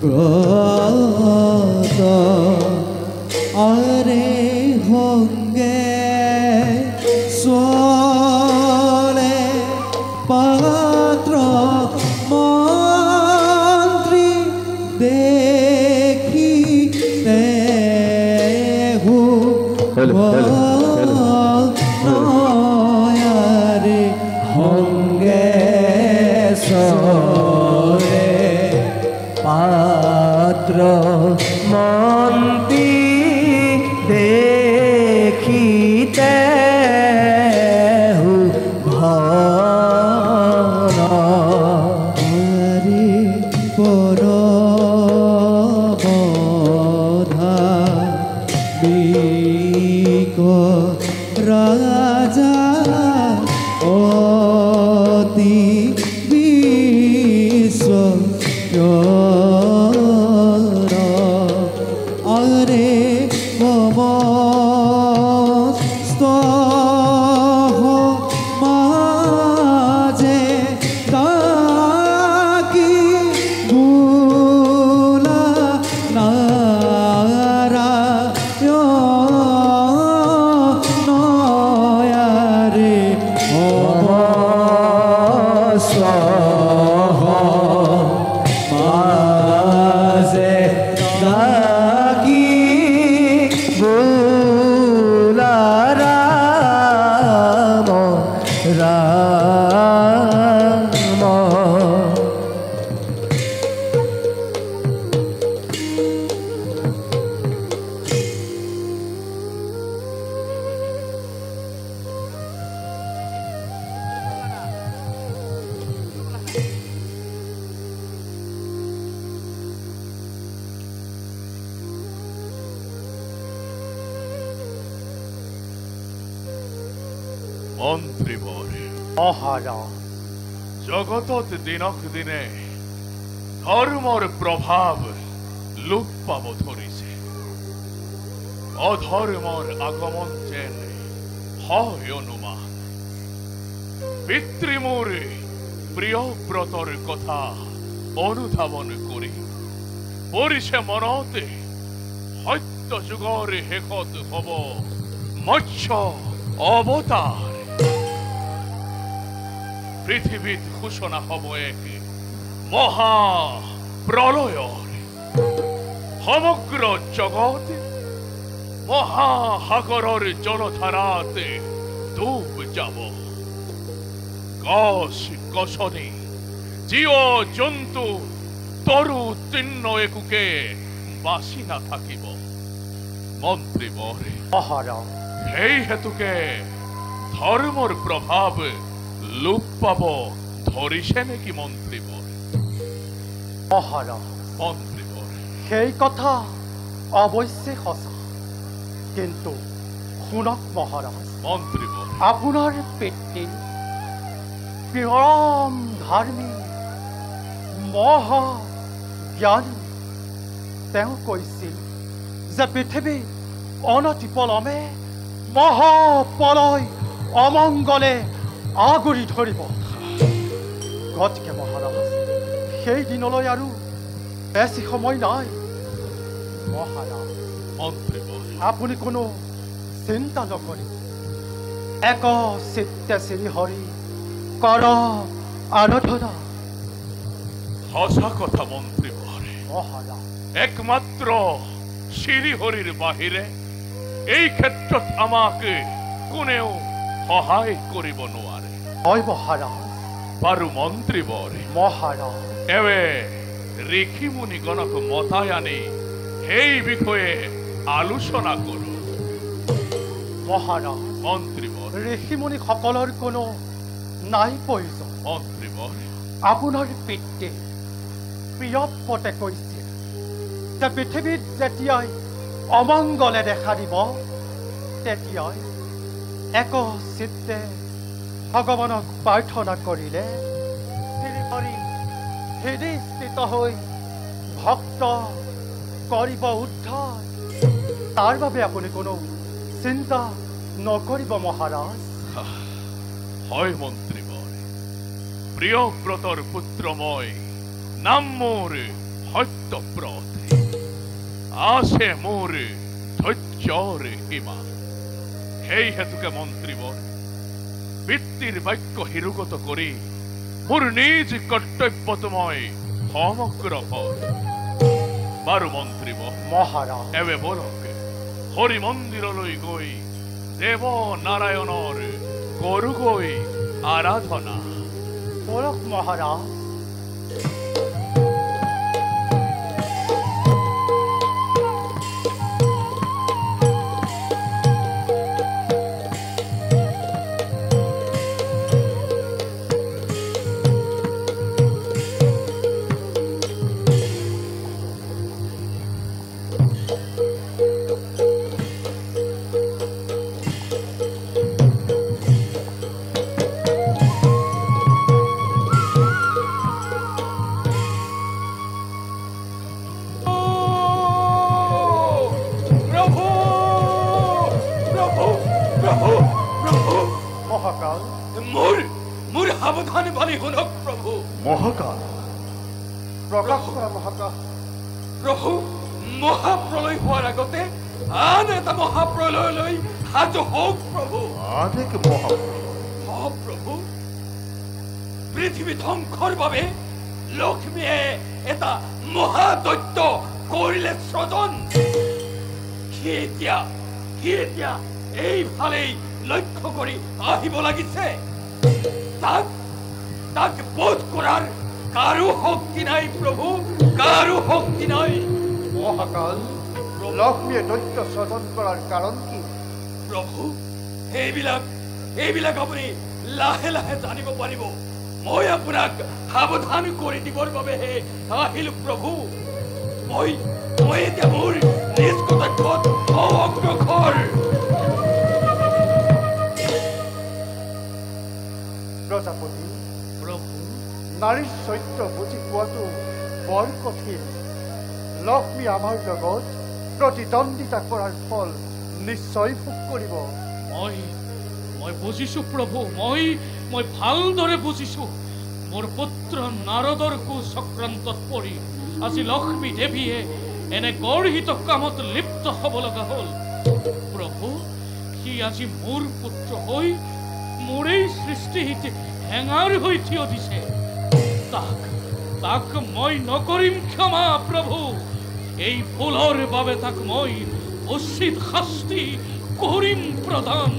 ব্রত আরে হঙ্গে চলে পাত্র মন্ত্রী দেখি দেহু নয়ারে হঙ্গে চলে পাত্র মন্তি দেখিতে ভন হরি পর বধা বিক রাজা অতি বিশ্ব আরে মম মাঝে তাকি গুলা নয়ারে মাঝে ডাকি রাম রাম মন্ত্ৰীবৰ মহাৰাজ জগতত দিনক দিনে ধৰ্মৰ প্ৰভাৱ লোপ পাব ধৰিছে অধৰ্মৰ আগমন যেন হয় অনুমান পিতৃমোৰ প্ৰিয় ব্ৰতৰ কথা অনুধাৱন কৰি পৰিছে মনতে সত্য যুগৰ শেষত হ'ব মৎস্য অৱতাৰ পৃথিৱীত সূচনা হ'ব এক মহা প্ৰলয়ৰ সমগ্ৰ জগত মহাসাগৰৰ জলধাৰাত ডুব যাব গছ গছনি জীৱ জন্তু তৰু তৃণ একোকে বাচি নাথাকিব মন্ত্ৰীবৰ মহাৰাজ সেই হেতুকে ধৰ্মৰ প্ৰভাৱ লোপ পাব ধৰিছে নেকি মন্ত্ৰীবৰ মহাৰাজ মন্ত্ৰীবৰ সেই কথা অৱশ্যে সঁচা কিন্তু শুনক মহাৰাজ মন্ত্ৰীবৰ আপোনাৰ পিতৃ পৰম ধৰ্মী মহা জ্ঞানী তেওঁ কৈছিল যে পৃথিৱী অনতিপলমে মহাপ্ৰলয় অমংগলে আগুৰি ধৰিব গতিকে মহাৰাজ সেই দিনলৈ আৰু বেছি সময় নাই মহাৰাজ মন্ত্ৰীবৰ আপুনি কোনো চিন্তা নকৰি এক চিত্তে শ্ৰী হৰি কৰ আৰাধনা সঁচা কথা মন্ত্ৰীবৰ মহাৰাজ একমাত্ৰ শ্ৰীহৰিৰ বাহিৰে এই ক্ষেত্ৰত আমাক কোনেও সহায় কৰিব নোৱাৰে হয় মহাৰাজ বাৰু মন্ত্ৰীবৰ মহাৰাজ এৱে ঋষি মুনিগণক মতাই আনি সেই বিষয়ে আলোচনা কৰো মহাৰাজ মন্ত্ৰীবৰ ঋষিমুনিসকলৰ কোনো নাই প্ৰয়োজন মন্ত্ৰীবৰ আপোনাৰ পিতৃ প্ৰিয়পতে কৈছিল যে পৃথিৱীত যেতিয়াই অমংগলে দেখা দিব তেতিয়াই এক চিত্তে ভগৱানক প্ৰাৰ্থনা কৰিলে শ্ৰীহৰি হৃদয়স্থিত হৈ ভক্ত কৰিব উদ্ধাৰ তাৰ বাবে আপুনি কোনো চিন্তা নকৰিব মহাৰাজ হয় মন্ত্ৰীবৰ প্ৰিয়ব্ৰতৰ পুত্ৰ মই নাম মোৰ সত্যব্ৰত আছে মোৰ ধৈৰ্যৰ সীমা। সেই হেতুকে মন্ত্ৰীবৰ পিতৃৰ বাক্য হিৰোগত কৰি মোৰ নিজ কৰ্তব্যটো মই সমগ্ৰ বাৰু মন্ত্ৰীবৰ মহাৰাজ এবে বলক হৰি মন্দিৰলৈ গৈ দেৱ নাৰায়ণৰ কৰোগৈ আৰাধনা। বলক মহাৰাজ। মহাকাল মোৰ সাৱধান বাণী শুনক প্ৰভু। মহাকাল প্ৰকাশ কৰা মহাকাল। প্ৰভু মহাপ্ৰলয় হোৱাৰ আগতে আন এটা মহাপ্ৰলয়লৈ সাজু হওক প্ৰভু। আধেক মহাপ্ৰলয় প্ৰভু পৃথিৱী ধ্বংসৰ বাবে লক্ষ্মীয়ে এটা মহাদৈত্য কৰিলে স্ৰজন। সি এতিয়া এইফালেই লক্ষ্য কৰি আহিব লাগিছে। তাক বোধ কৰাৰ কাৰো শক্তি নাই প্ৰভু, কাৰো শক্তি নাই। মহাকাল লক্ষ্মীয়ে দৈত্য স্বজন কৰাৰ কাৰণ কি? প্ৰভু এইবিলাক আপুনি লাহে লাহে জানিব পাৰিব। মই আপোনাক সাৱধান কৰি দিবৰ বাবেহে আহিলো প্ৰভু। মই এতিয়া মোৰ নিজ কৰ্তব্যত অগ্ৰসৰ। প্ৰজাপতি প্ৰভু নাৰীৰ চৰিত্ৰ বুজি পোৱাটো বৰ কঠিন। লক্ষ্মী আমাৰ লগত প্ৰতিদ্বন্দ্বিতা কৰাৰ ফল নিশ্চয় ভোগ কৰিব। মই বুজিছো প্ৰভু, মই ভালদৰে বুজিছো। মোৰ পুত্ৰ নাৰদৰ কুচক্ৰান্তত পৰি আজি লক্ষ্মী দেৱীয়ে এনে গৰ্হিত কামত লিপ্ত হ'ব লগা হ'ল। প্ৰভু সি আজি মোৰ পুত্ৰ হৈ মোৰেই সৃষ্টিত হেঙাৰ হৈ থিয় দিছে। তাক মই নকৰিম ক্ষমা প্ৰভু। এই ভুলৰ বাবে তাক মই উচিত শাস্তি কৰিম প্ৰদান।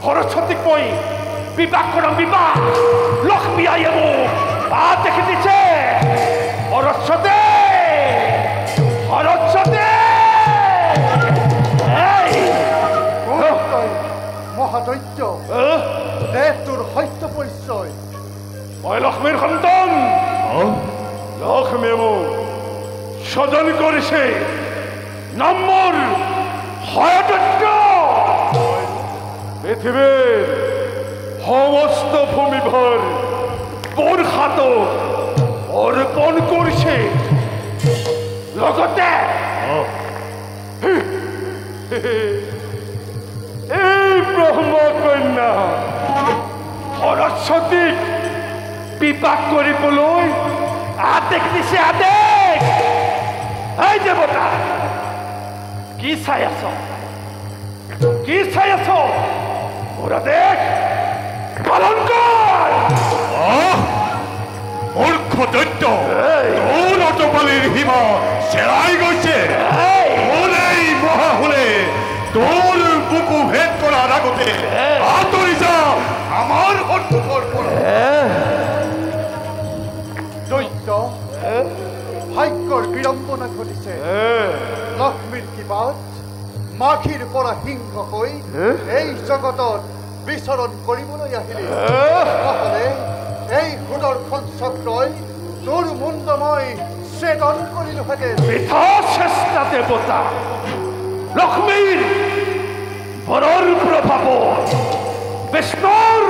সৰস্বতীক মই বিবাহ কৰাম, বিবাহ। লক্ষ্মী আইয়ে মোক বাট দেখি দিছে। সৰস্বতী মহাদৈত্য দে তোৰ সত্য পৰিচয়। মই লক্ষ্মীৰ সন্তান। লক্ষ্মীয়ে মোক স্বজন কৰিছে। নাম মোৰ হয়দৈত্য। পৃথিৱীৰ সমস্ত ভূমিভৰ বৰ্ষাটো অৰ্পণ কৰিছে। লগতে এই ব্ৰহ্মকন্যা সৰস্বতীক বিবাহ কৰিবলৈ আদেশ দিছে। আদেশ। এই দেৱতা কি চাই আছ? মোৰ আদেশ পালন কৰ। মূৰ্খ দৈত্য, তোৰ অটপালিৰ সীমা চেৰাই গৈছে। এই মহাহুলে তোৰ বুকু ভেদ কৰাৰ আগতে আঁতৰি যা আমাৰ সন্মুখৰ পৰা। হৈছে লক্ষ্মীৰ কিবাত মাখিৰ পৰা সিংহ হৈ এই জগতত বিচৰণ কৰিবলৈ আহিলে নহ'লে এই সুদৰ্শন চক্ৰই তোৰ মুণ্ড মই ছেদন কৰিলোহেঁতেন। বৃথা চেষ্টা দেৱতা লক্ষ্মীৰ বৰৰ প্ৰভাৱত বিষ্ণুৰ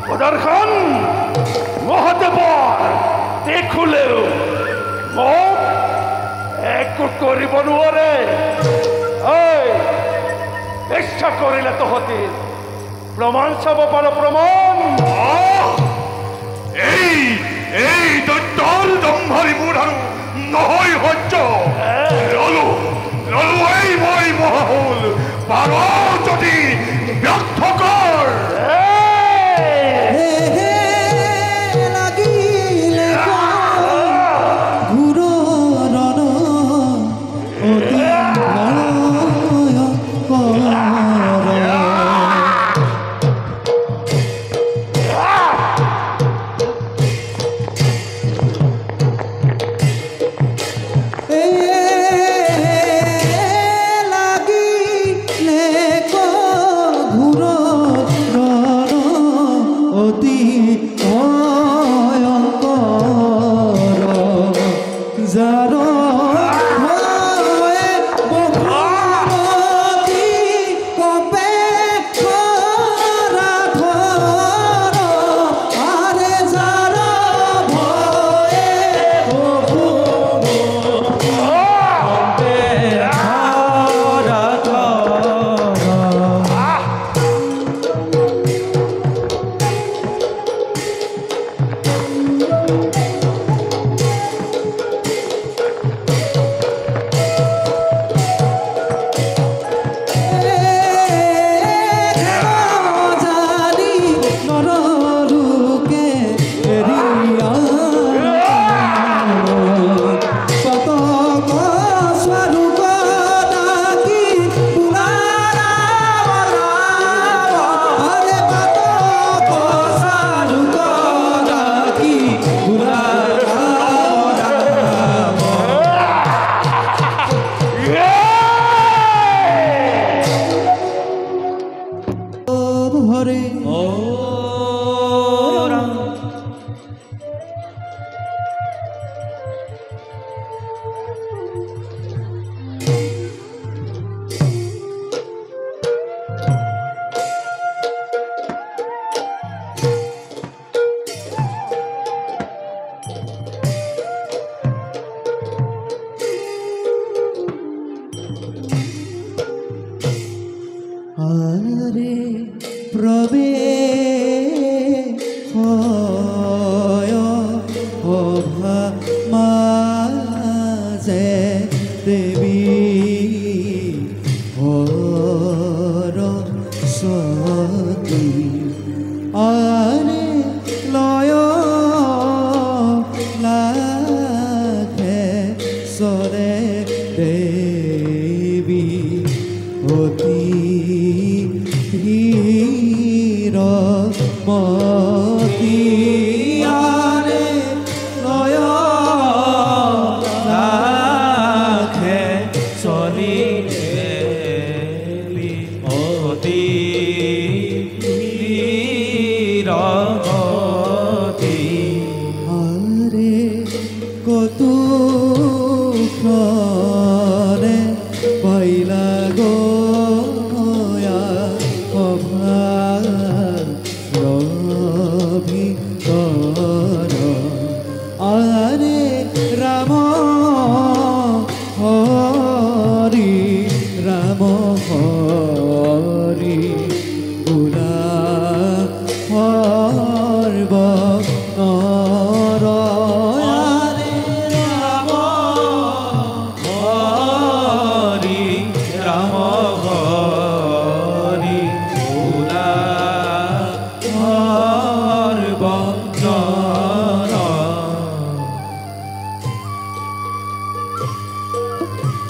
প্ৰদৰ্শন মহাদেৱৰ দেখুলেও মোক একো কৰিব নোৱাৰে। ইচ্ছা কৰিলে তহঁতি প্ৰমাণ চাব পাৰ। প্ৰমাণ এই দৈত্যৰ দম্ভাৰী মোৰ আৰু নহয় সহ্য। ললো এই মই মহাহুল পাৰ যদি ব্যৰ্থ কৰ। লাগিলে ঘূৰ ৰণ অতি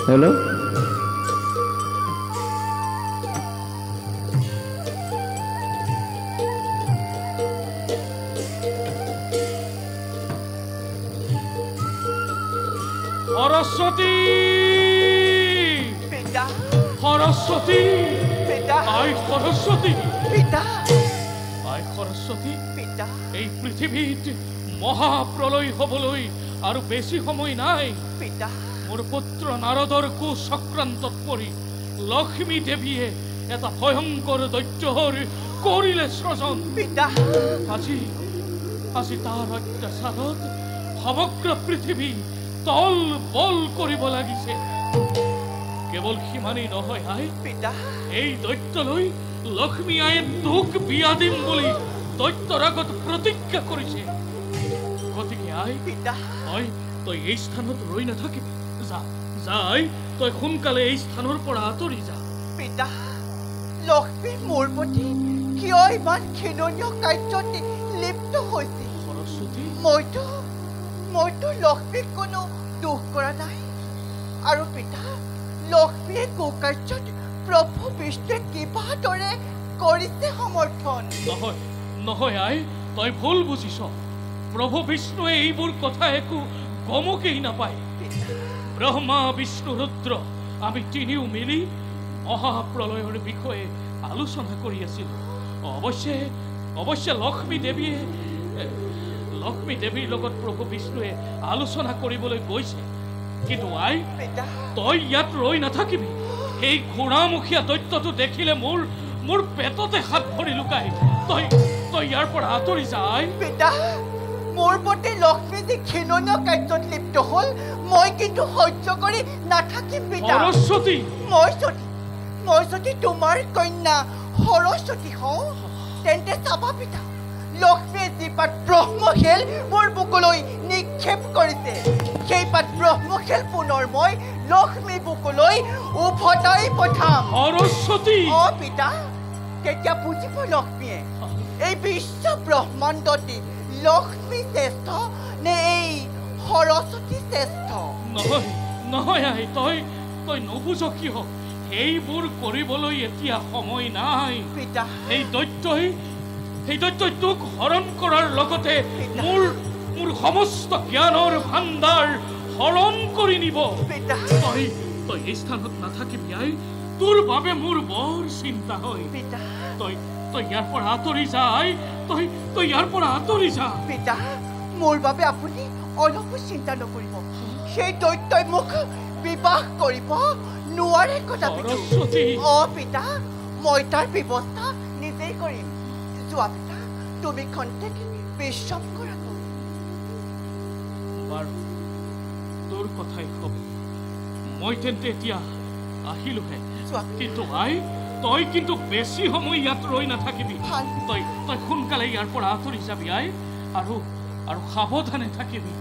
Hello? সৰস্বতী পিতা সৰস্বতী পিতা আই সৰস্বতী পিতা আই সৰস্বতী পিতা এই পৃথিৱীত মহাপ্ৰলয় হ'বলৈ আৰু বেছি সময় নাই পিতা মোৰ পুত্ৰ নাৰদৰ কুচক্ৰান্তত পৰি লক্ষ্মী দেৱীয়ে এটা ভয়ংকৰ দৈত্যৰ কৰিলে সৃজন পিতা আজি আজি তাৰ অত্যাচাৰত সমগ্ৰ পৃথিৱী তল বল কৰিব লাগিছে কেৱল সিমানেই নহয় আই পিতা এই দৈত্যলৈ লক্ষ্মী আয়ে তোক বিয়া দিম বুলি দৈত্যৰ আগত প্ৰতিজ্ঞা কৰিছে গতিকে আই পিতা তই এই স্থানত ৰৈ নাথাকিবি যা যাই তই সোনকালে এই স্থানৰ পৰা আঁতৰি যা পিতা লক্ষ্মী মোৰ প্ৰতি কিয় ইমান ঘৃণনীয় কাৰ্যত লিপ্ত হৈছিল সৰস্বতী মইতো লক্ষ্মীক কোনো দোষ কৰা নাই আৰু পিতা লক্ষ্মীয়ে কুকাৰ্যত প্ৰভু বিষ্ণুৱে কিবা দৰে কৰিছে সমৰ্থন নহয় নহয় আই তই ভুল বুজিছ প্ৰভু বিষ্ণুৱে এইবোৰ কথা একো গমকেই নাপায় ব্ৰহ্মা বিষ্ণু ৰুদ্ৰ আমি তিনিও মিলি মহাপ্ৰলয়ৰ বিষয়ে আলোচনা কৰি আছিলোঁ অৱশ্যে লক্ষ্মী দেৱীৰ লগত প্ৰভু বিষ্ণুৱে আলোচনা কৰিবলৈ গৈছে কিন্তু আই তই ইয়াত ৰৈ নাথাকিবি সেই ঘোঁৰামুখীয়া দৈত্যটো দেখিলে মোৰ পেটতে হাত ভৰি লুকাই তই ইয়াৰ পৰা আঁতৰি যা আই পিতা মোৰ প্ৰতি লক্ষ্মী যি ঘৃণনীয় কাৰ্যত লিপ্ত হ'ল মই কিন্তু সহ্য কৰি নাথাকিম পিতা সৰস্বতী মই যদি তোমাৰ কন্যা সৰস্বতী হওঁ তেন্তে চাবা পিতা লক্ষ্মীয়ে যি পাত ব্ৰহ্মশিল মোৰ বুকুলৈ নিক্ষেপ কৰিছে সেই পাত ব্ৰহ্মশিল পুনৰ মই লক্ষ্মী বুকুলৈ উভতাই পঠাম সৰস্বতী পিতা তেতিয়া বুজিব লক্ষ্মীয়ে এই বিশ্ব ব্ৰহ্মাণ্ডটি লক্ষ্মী শ্ৰেষ্ঠ নে এই সৰস্বতী শ্ৰেষ্ঠ নহয় আই তই নুবুজ কিয় সেইবোৰ কৰিবলৈ এতিয়া সময় নাই পিতা সেই দৈত্যই তোক হৰণ কৰাৰ লগতে মোৰ সমস্ত জ্ঞানৰ ভাণ্ডাৰ হৰণ কৰি নিব পিতা তই এই স্থানত নাথাকিবি আই তোৰ বাবে মোৰ বৰ চিন্তা হয় পিতা তই ইয়াৰ পৰা আঁতৰি যা আই তই ইয়াৰ পৰা আঁতৰি যা পিতা মোৰ বাবে আপুনি অলপো চিন্তা নকৰিব সেই দৈত্যই মোক বিবাহ কৰিব নোৱাৰে কদাপিতো পিতা মই তাৰ ব্যৱস্থা নিজেই কৰিম যোৱা পিতা তুমি খন্তেক বিশ্ৰাম কৰা বাৰু তোৰ কথাই হ'ব মই তেন্তে এতিয়া আহিলোহে কিন্তু আই তই কিন্তু বেছি সময় ইয়াত ৰৈ নাথাকিবি তই সোনকালে ইয়াৰ পৰা আঁতৰি যাবি আই আৰু সাৱধানে থাকিবি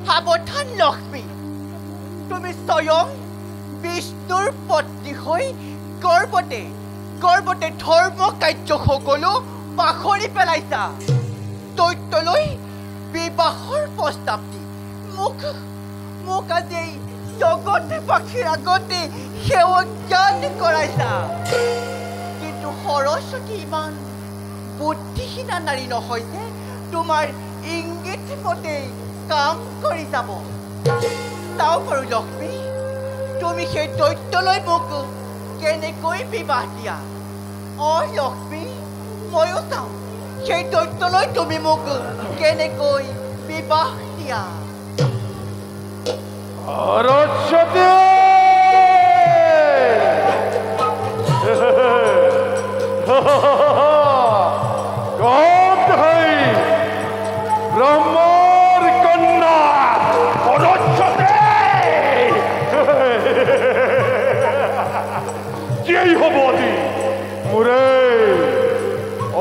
সাৱধান লক্ষ্মী তুমি স্বয়ং বিষ্ণুৰ পত্নী হৈ গৰ্বতে ধৰ্ম কাৰ্য সকলো পাহৰি পেলাইছা দৈত্যলৈ বিবাহৰ প্ৰস্তাৱ দি মোক আজি জগতবাসীৰ আগতে সেৱা জ্ঞান কৰাইছা কিন্তু সৰস্বতী ইমান বুদ্ধিহীনা নাৰী নহয় যে তোমাৰ ইংগিত মতে কাম কৰি যাব চাও বাৰু লক্ষ্মী তুমি সেই দৈত্যলৈ মোক কেনেকৈ বিবাহ দিয়া লক্ষ্মী ময়ো চাওঁ সেই দৈত্যলৈ তুমি মোক কেনেকৈ বিবাহ দিয়া সৰস্বতী ব্ৰহ্মৰ কন্যা সৰস্বতী কি হ'ব আজি মোৰে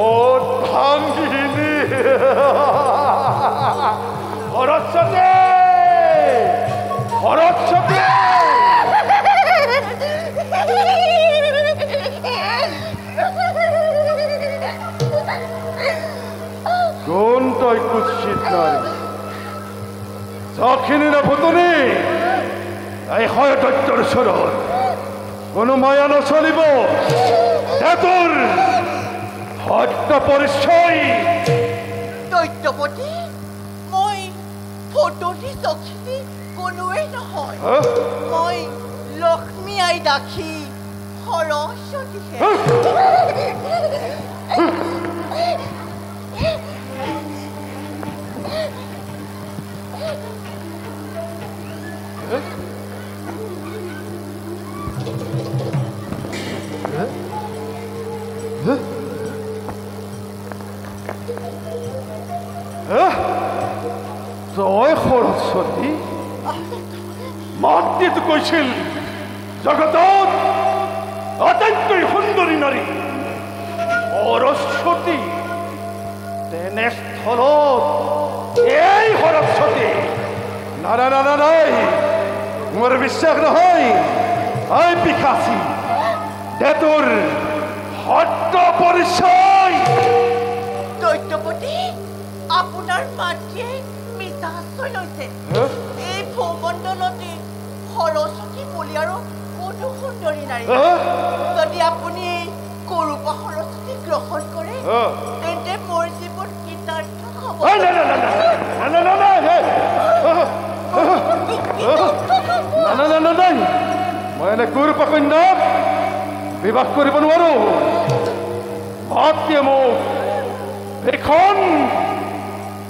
অৰ্ধাংগিনী সৰস্বতী কোন তই কুৎসিত নাৰী সখিনী না ভূতনী এই হয় দৈত্যৰ চৰত কোনো মায়া নচলিব তোৰ হত্যা পৰিচয় দৈত্যপতি মই ফটোটি চখি কোনোৱে নহয় মই লক্ষ্মী আই দাসী সৰস্বতীহে জয় সৰস্বতী মাতৃটো কৈছিল জগতত আটাইতকৈ সুন্দৰী নাৰী সৰস্বতী তেনেস্থলত এই সৰস্বতী নাই মোৰ বিশ্বাস নহয় এই পিশাচী দে তোৰ সত্য পৰিচয় দৈত্যপতি আপোনাৰ মাতৃয়ে মিছা আশ্ৰয় লৈছে এই ভূমণ্ডলতে সৰস্বতী বুলি আৰু কোনো সুন্দৰী নাৰী যদি আপুনি কৰুপা সৰস্বতী গ্ৰহণ কৰে তেন্তে মোৰ জীৱন কৃতাৰ্থ হ'ব মই এনে কৰুপা কন্যাক বিবাহ কৰিব নোৱাৰো মাতৃয়ে মোক এখন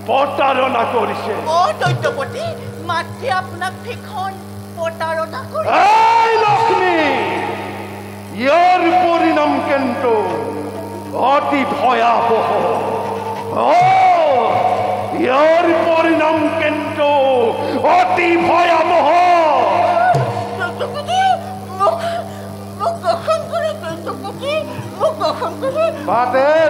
প্ৰতাৰণা কৰিছে দৈত্যপতি মাতৃয়ে আপোনাক ভীষণ প্ৰতাৰণা কৰিছে এই লক্ষ্মী ইয়াৰ পৰিণাম কিন্তু অতি ভয়াবহ ইয়াৰ পৰিণাম কিন্তু অতি ভয়াবহ বাটেৰ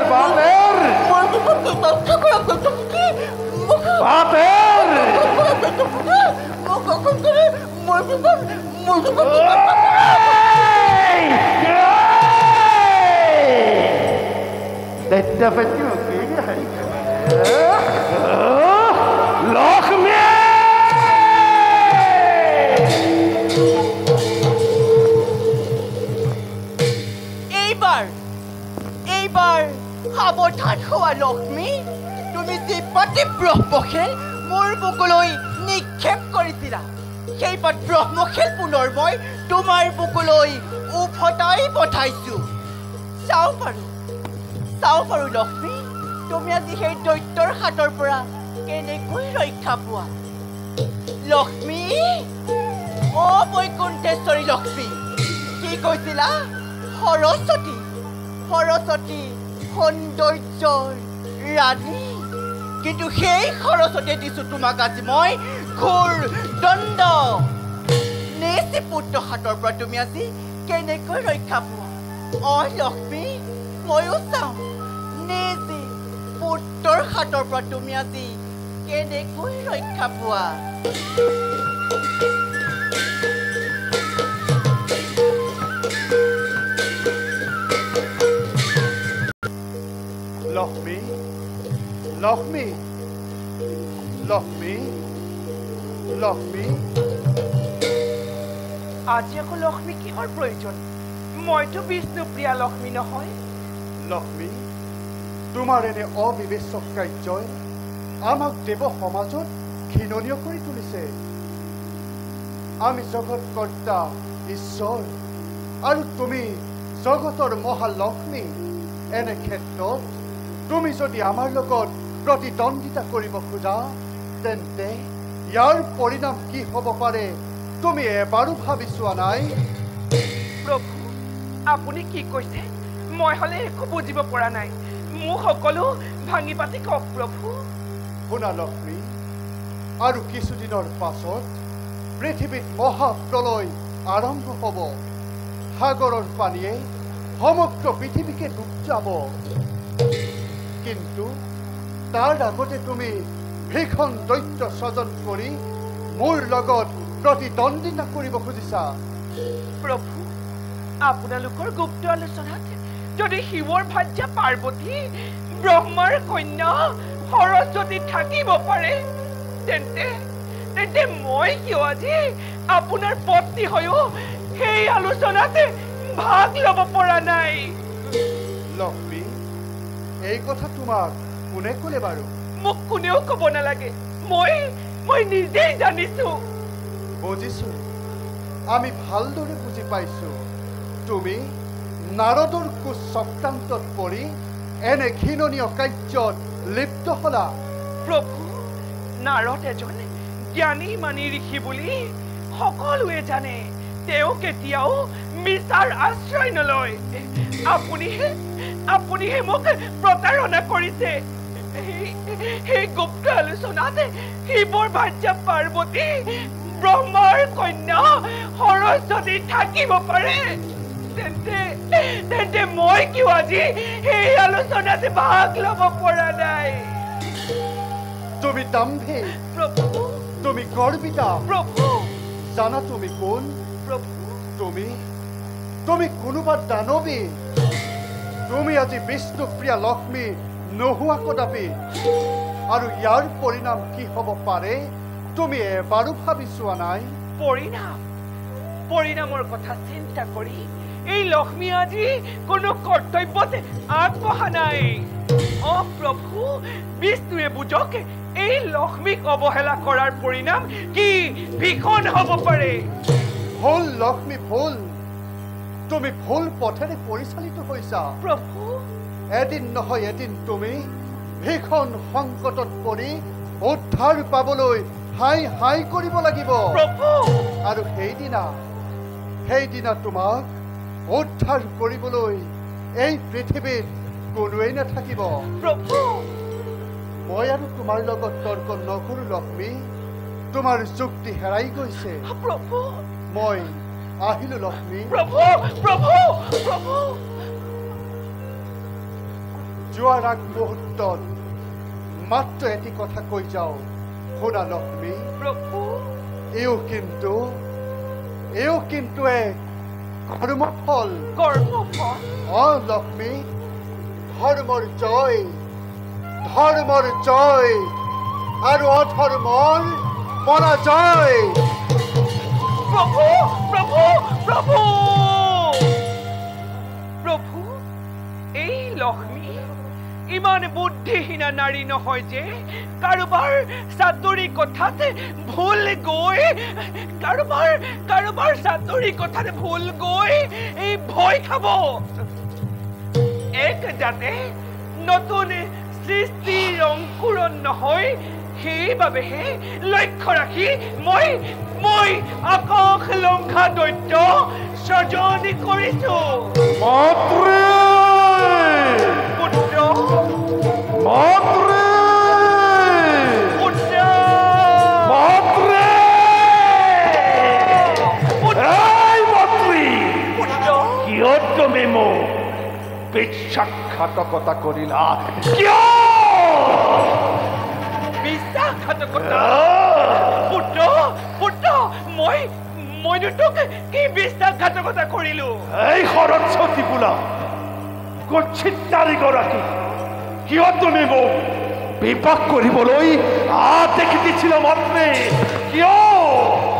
লক্ষ্মী এইবাৰ সাৱধান হোৱা লক্ষ্মী তুমি যি পাতি ব্ৰহ্মখেল মোৰ বুকুলৈ নিক্ষেপ কৰিছিলা সেই পাত ব্ৰহ্মখেল পুনৰ মই তোমাৰ বুকুলৈ উভতাই পঠাইছো চাও পাৰো লক্ষ্মী তুমি আজি সেই দৈত্যৰ হাতৰ পৰা কেনেকৈ ৰক্ষা পোৱা লক্ষ্মী বৈকুণ্ঠেশ্বৰী লক্ষ্মী কি কৈছিলা সৰস্বতী সৌন্দৰ্যৰ ৰাণী কিন্তু সেই সৰস্বতীয়ে দিছো তোমাক আজি মই ঘোৰ দণ্ড নেচি পুত্ৰ হাতৰ পৰা তুমি আজি কেনেকৈ ৰক্ষা পোৱা লক্ষ্মী ময়ো চাওঁ নেচি পুত্ৰৰ হাতৰ পৰা তুমি আজি কেনেকৈ ৰক্ষা পোৱা লক্ষ্মী লক্ষ্মী লক্ষ্মী লক্ষ্মী আজি আকৌ লক্ষ্মী কিহৰ প্ৰয়োজন মইতো বিষ্ণুপ্ৰিয়া লক্ষ্মী নহয় লক্ষ্মী তোমাৰ এনে অবিবেচক কাৰ্যই আমাক দেৱ সমাজত ঘৃণনীয় কৰি তুলিছে আমি জগত কৰ্তা ঈশ্বৰ আৰু তুমি জগতৰ মহালক্ষ্মী এনে ক্ষেত্ৰত তুমি যদি আমাৰ লগত প্ৰতিদ্বন্দ্বিতা কৰিব খোজা তেন্তে ইয়াৰ পৰিণাম কি হ'ব পাৰে তুমি এবাৰো ভাবি চোৱা নাই প্ৰভু আপুনি কি কৈছে মই হলে একো বুজিব পৰা নাই মোক সকলো ভাঙি পাতি কওক প্ৰভু শুনা লক্ষ্মী আৰু কিছুদিনৰ পাছত পৃথিৱীত মহাপ্ৰলয় আৰম্ভ হ'ব সাগৰৰ পানীয়ে সমগ্ৰ পৃথিৱীকে ডুব যাব কিন্তু তাৰ আগতে তুমি ভীষণ দৈত্য স্বজন কৰি মোৰ লগত প্ৰতিদ্বন্দ্বিতা কৰিব খুজিছা প্ৰভু আপোনালোকৰ গুপ্ত আলোচনাত যদি শিৱৰ ভাৰ্যা পাৰ্বতী ব্ৰহ্মাৰ কন্যা সৰস্বতী থাকিব পাৰে তেন্তে মই কিয় আজি আপোনাৰ পত্নী হৈও সেই আলোচনাতে ভাগ ল'ব পৰা নাই লক্ষ্মী এই কথা তোমাক কোনে ক'লে বাৰু মোক কোনেও ক'ব নালাগে মই নিজেই জানিছো বুজিছো আমি ভালদৰে বুজি পাইছো তুমি নাৰদৰ কুচক্ৰান্তত পৰি এনে ঘৃণনীয় কাৰ্যত লিপ্ত হলা প্ৰভু নাৰদ এজন জ্ঞানী মানি ঋষি বুলি সকলোৱে জানে তেওঁ কেতিয়াও মিছাৰ আশ্ৰয় নলয় আপুনিহে মোক প্ৰতাৰণা কৰিছে সেই গুপ্ত আলোচনাত শিৱৰ ভাৰ্যা পাৰ্বতী ব্ৰহ্মাৰ কন্যা সৰস্বতী থাকিব পাৰে তেন্তে মই কিয় আজি সেই আলোচনাত ভাগ ল'ব পৰা নাই তুমি দাম্ভী প্ৰভু তুমি গৰ্বিতা প্ৰভু জানা তুমি কোন প্ৰভু তুমি কোনোবা দানৱী তুমি আজি বিষ্ণুপ্ৰিয়া লক্ষ্মী নোহোৱা কদাপি আৰু ইয়াৰ পৰিণাম কি হ'ব পাৰে তুমি এবাৰো ভাবি চোৱা নাই পৰিণামৰ কথা চিন্তা কৰি এই লক্ষ্মী আজি কোনো কৰ্তব্যত আগবঢ়া নাই প্ৰভু বিষ্ণুৱে বুজক এই লক্ষ্মীক অৱহেলা কৰাৰ পৰিণাম কি ভীষণ হ'ব পাৰে ভুল লক্ষ্মী ভুল তুমি ভুল পথেৰে পৰিচালিত হৈছা প্ৰভু এদিন নহয় এদিন তুমি ভীষণ সংকটত পৰি উদ্ধাৰ পাবলৈ হাই হাই কৰিব লাগিব প্ৰভু আৰু সেইদিনা তোমাক উদ্ধাৰ কৰিবলৈ এই পৃথিৱীত কোনোৱেই নাথাকিব প্ৰভু মই আৰু তোমাৰ লগত তৰ্ক নকৰো লক্ষ্মী তোমাৰ যুক্তি হেৰাই গৈছে প্ৰভু মই আহিলো লক্ষ্মী প্ৰভু প্ৰভু প্ৰভু যোৱাৰ আগ মুহূৰ্তত মাত্ৰ এটি কথা কৈ যাওঁ শুনা লক্ষ্মী প্ৰভু এও কিন্তু এক কৰ্মফল লক্ষ্মী ধৰ্মৰ জয় আৰু অধৰ্মৰ পৰাজয় প্ৰভু প্ৰভু প্ৰভু প্ৰভু এই লক্ষ্মী ইমান বুদ্ধিহীনা নাৰী নহয় যে কাৰোবাৰ চাতুৰি কথাত ভুল গৈ কাৰোবাৰ চাতুৰি কথাত ভুল গৈ এই ভয় খাব এক যাতে নতুন সৃষ্টিৰ অংকুৰণ নহয় সেইবাবেহে লক্ষ্য ৰাখি মই আকাশ লংঘা দৈত্য সৃজন কৰিছো তুমি মোক বিশ্বাসঘাতকতা কৰিলা কিয় বিশ্বাসঘাতকতা পুত্ৰ মইনো তোক কি বিশ্বাসঘাতকতা কৰিলো এই সৰস্বতী বোলা গৰাকী কিয় তুমি মোক বিবাহ কৰিবলৈ দেখি দিছিল মাত্ৰে কিয়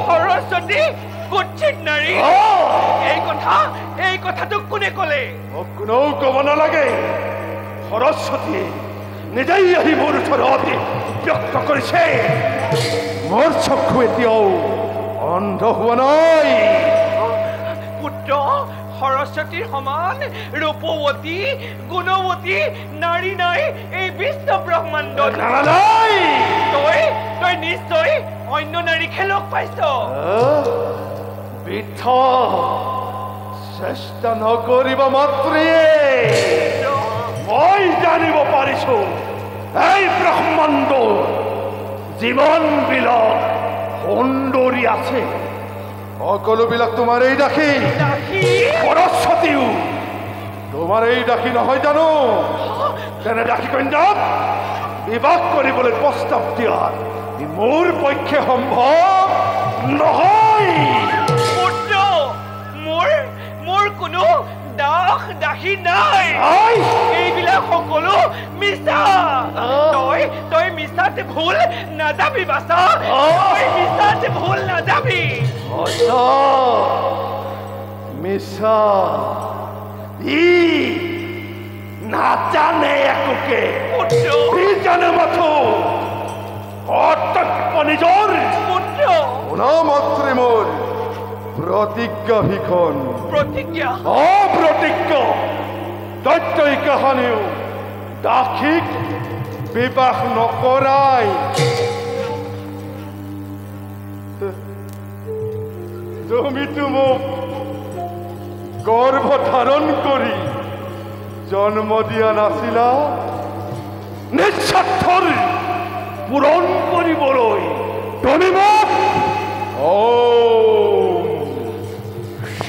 সৰস্বতী কুৎসিত নাৰী এই কথাটো কোনে ক'লে কোনেও ক'ব নালাগে সৰস্বতী নিজেই আহি মোৰ ওচৰত ব্যক্ত কৰিছে মোৰ চক্ষু এতিয়াও অন্ধ হোৱা নাই পুত্ৰ সৰস্বতীৰ সমান ৰূপৱতী গুণৱতী নাৰী নাই এই বিশ্ব ব্ৰহ্মাণ্ডত তই নিশ্চয় অন্য নাৰীকহে লগ পাইছ চেষ্টা নকৰিব মাত্ৰিয়ে মই জানিব পাৰিছো এই ব্ৰহ্মাণ্ড যিমানবিলাক সুন্দৰী আছে সকলোবিলাক তোমাৰ এই দাসী সৰস্বতীও তোমাৰ এই দাসী নহয় জানো তেনে দাসী কন্যাক বিবাহ কৰিবলৈ প্ৰস্তাৱ দিয়া মোৰ পক্ষে সম্ভৱ নহয় মোৰ কোনো দাসী নাই এইবিলাক সকলো মিছা তই মিছাত ভুল নাযাবি বাছা তই মিছাত ভুল নাযাবি মিছা ই নাজানে একোকে জানে মাথো কর্তব্য নিজৰ পুত্ৰ অনামাত্ৰে মোৰ প্ৰতিজ্ঞা ভিখন প্ৰতিজ্ঞা অপ্ৰতিজ্ঞ দৈত্যই কাহানিও দাসীক বিবাহ নকৰাই তুমিতো মোক গৰ্ভধাৰণ কৰি জন্ম দিয়া নাছিলা নিস্বাৰ্থৰ পূৰণ কৰিবলৈ তুমি মোক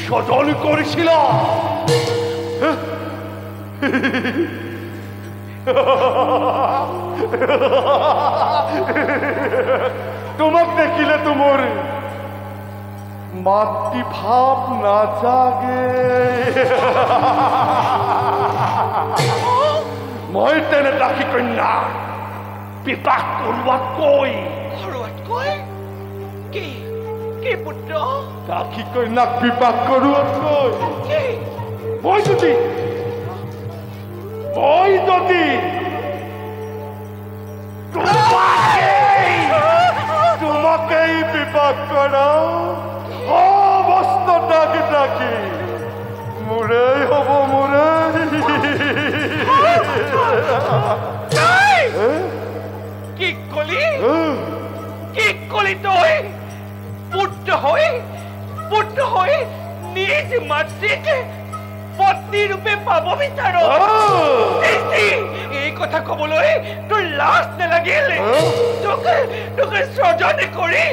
সদল কৰিছিলা তোমাক দেখিলে তোমাৰ মাতৃভাৱ নাজাগে মই তেনে দাসী কন্যা বিবাহ কৰোৱাতকৈ কি কি পুত্ৰ দাসী কন্যাক বিবাহ কৰোৱাতকৈ কি মই যদি তোমাকেই বিবাহ কৰাও অৱস্থ ডাকি ডাকি মোৰেই হ'ব কি কলি তই পুত্ৰ হৈ নিজ মাতৃক পত্নী ৰূপে পাব বিচাৰ এই কথা কবলৈ তোৰ লাজ নালাগিল তোকে স্বজনে কৰি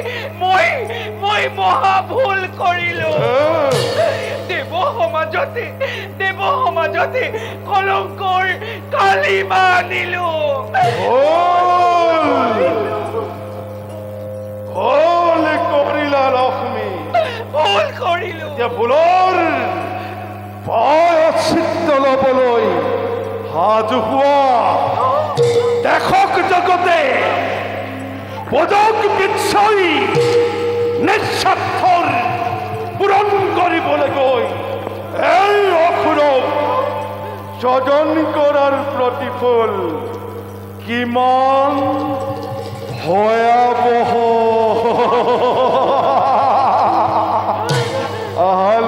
মই মহা ভুল কৰিলো দেৱ সমাজতে কলংকৰ কালিমা আনিলো কৰিলা লক্ষ্মী ভুল কৰিলো ভুলৰ প্ৰায়শ্চিত্ত ল'বলৈ সাজু হোৱা দেখক জগতে পদক বিচ্ছই নিস্বাৰ্থৰ পূৰণ কৰিবলৈ গৈ এই অসুৰক স্বজন কৰাৰ প্ৰতিফল কিমান ভয়াবহ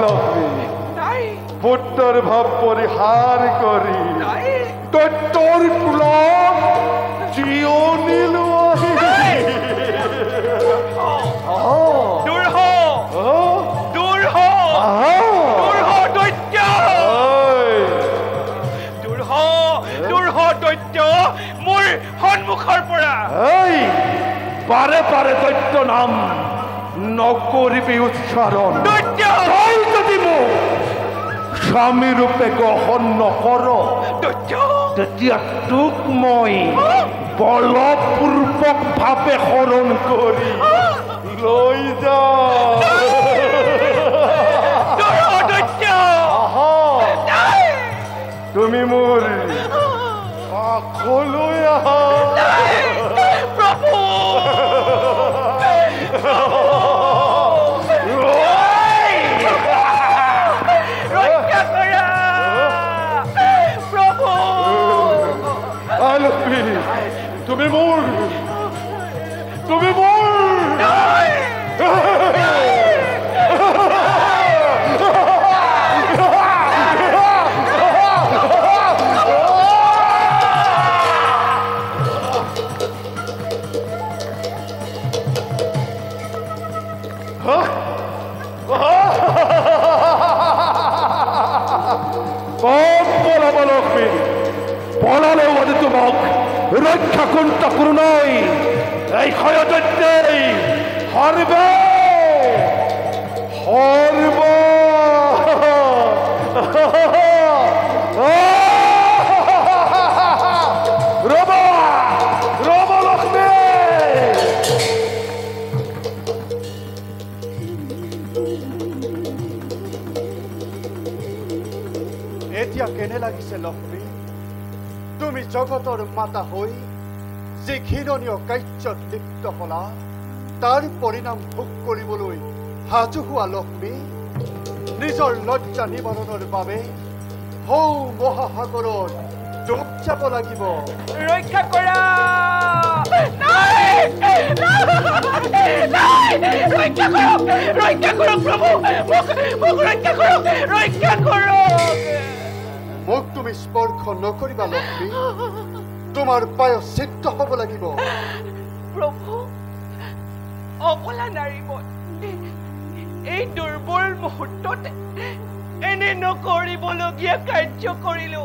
লক্ষ্মী পুত্ৰৰ ভাৱ পৰিহাৰ কৰি দৈত্যৰ কুলত জিৰণি লোৱা মোৰ সন্মুখৰ পৰা পাৰে পাৰে দৈত্য নাম নকৰিবি উচ্চাৰণ তই যদি মোক স্বামী ৰূপে গ্ৰহণ নকৰ তেতিয়া তোক মই বলপূৰ্বক ভাৱে হৰণ কৰি লৈ তুমি মোৰ কাষলৈ আহা প্ৰভু তুমি মোৰ লক্ষ্মী পলালেও আজি তোমাক ৰক্ষা কোনটা কোনো নাই এই ক্ষয়দৈত্যই সৰ্বে ৰব লক্ষ্মী এতিয়া কেনে লাগিছে লক্ষ্মী তুমি জগতৰ মাতা হৈ যি ঘৃণনীয় কাৰ্যত লিপ্ত হলা তাৰ পৰিণাম ভোগ কৰিবলৈ সাজু হোৱা লক্ষ্মী নিজৰ লজ্জা নিবাৰণৰ বাবে হৌ মহাসাগৰত ডুব যাব লাগিব। ৰক্ষা কৰা নাই ৰক্ষা কৰক প্ৰভু মোক ৰক্ষা কৰক মোক তুমি স্পৰ্শ নকৰিবা লক্ষ্মী, তোমাৰ প্ৰায়শ্চিত্ত হ'ব লাগিব। প্ৰভু অবলা নাৰী মই এই দুৰ্বল মুহূৰ্তত এনে নকৰিবলগীয়া কাৰ্য কৰিলো।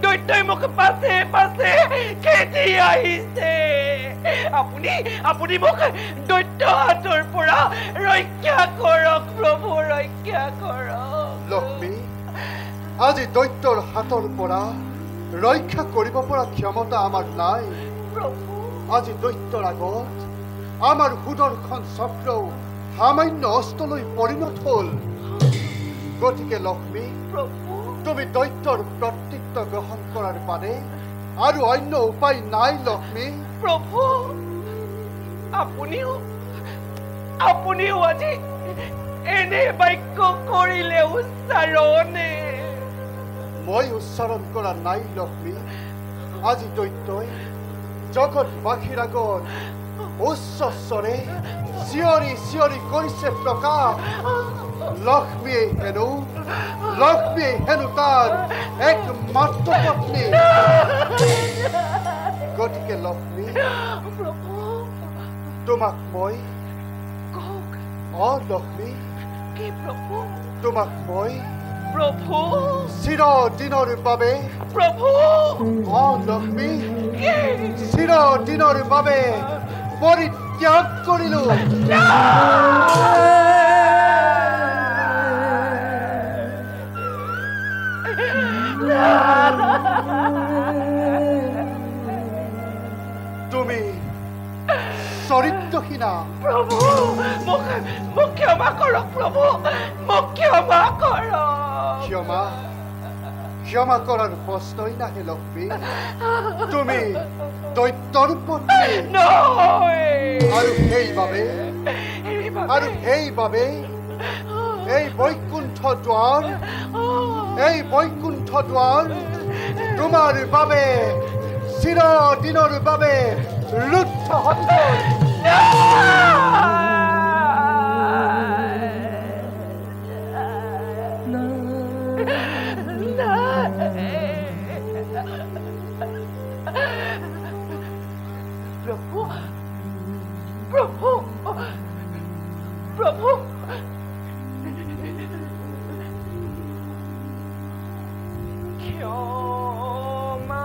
দৈত্যই মোক পাছে পাছে খেদি আহিছে। আপুনি মোক দৈত্য হাতৰ পৰা ৰক্ষা কৰক প্ৰভু, ৰক্ষা কৰক। লক্ষ্মী, আজি দৈত্যৰ হাতৰ পৰা ৰক্ষা কৰিব পৰা ক্ষমতা আমাৰ নাই। আজি দৈত্যৰ আগত আমাৰ সুদৰ্শন চক্ৰও সামান্য অস্ত্ৰলৈ পৰিণত হ'ল। গতিকে লক্ষ্মী, তুমি দৈত্যৰ কৰ্তৃত্ব গ্ৰহণ কৰাৰ বাদে আৰু অন্য উপায় নাই লক্ষ্মী। প্ৰভু আপুনিও আজি এনে বাক্য কৰিলে উচ্চাৰণে? মই উচ্চাৰণ কৰা নাই লক্ষ্মী। আজি দৈত্যই জগতবাসীৰ আগত উচ্চ স্বৰে চিঞৰি চিঞৰি কৰিছে প্ৰকাশ, লক্ষ্মীয়ে হেনো তাৰ একমাত্ৰ পত্নী। গতিকে লক্ষ্মী, তোমাক মই লক্ষ্মী, তোমাক মই চিৰদিনৰ বাবে লক্ষ্মী, চিৰদিনৰ বাবে পৰিত্যাগ কৰিলো। তুমি চৰিত্ৰহীনা। প্ৰভু মোক ক্ষমা কৰক প্ৰভু, মোক ক্ষমা কৰক। ক্ষমা কৰাৰ প্ৰশ্নই নাহে লক্ষ্মী। তুমি দৈত্যৰ পত্নী, আৰু সেইবাবে এই বৈকুণ্ঠ দ্বাৰ তোমাৰ বাবে চিৰদিনৰ বাবে ৰুদ্ধ হ'ব। প্ৰভু ক্ষমা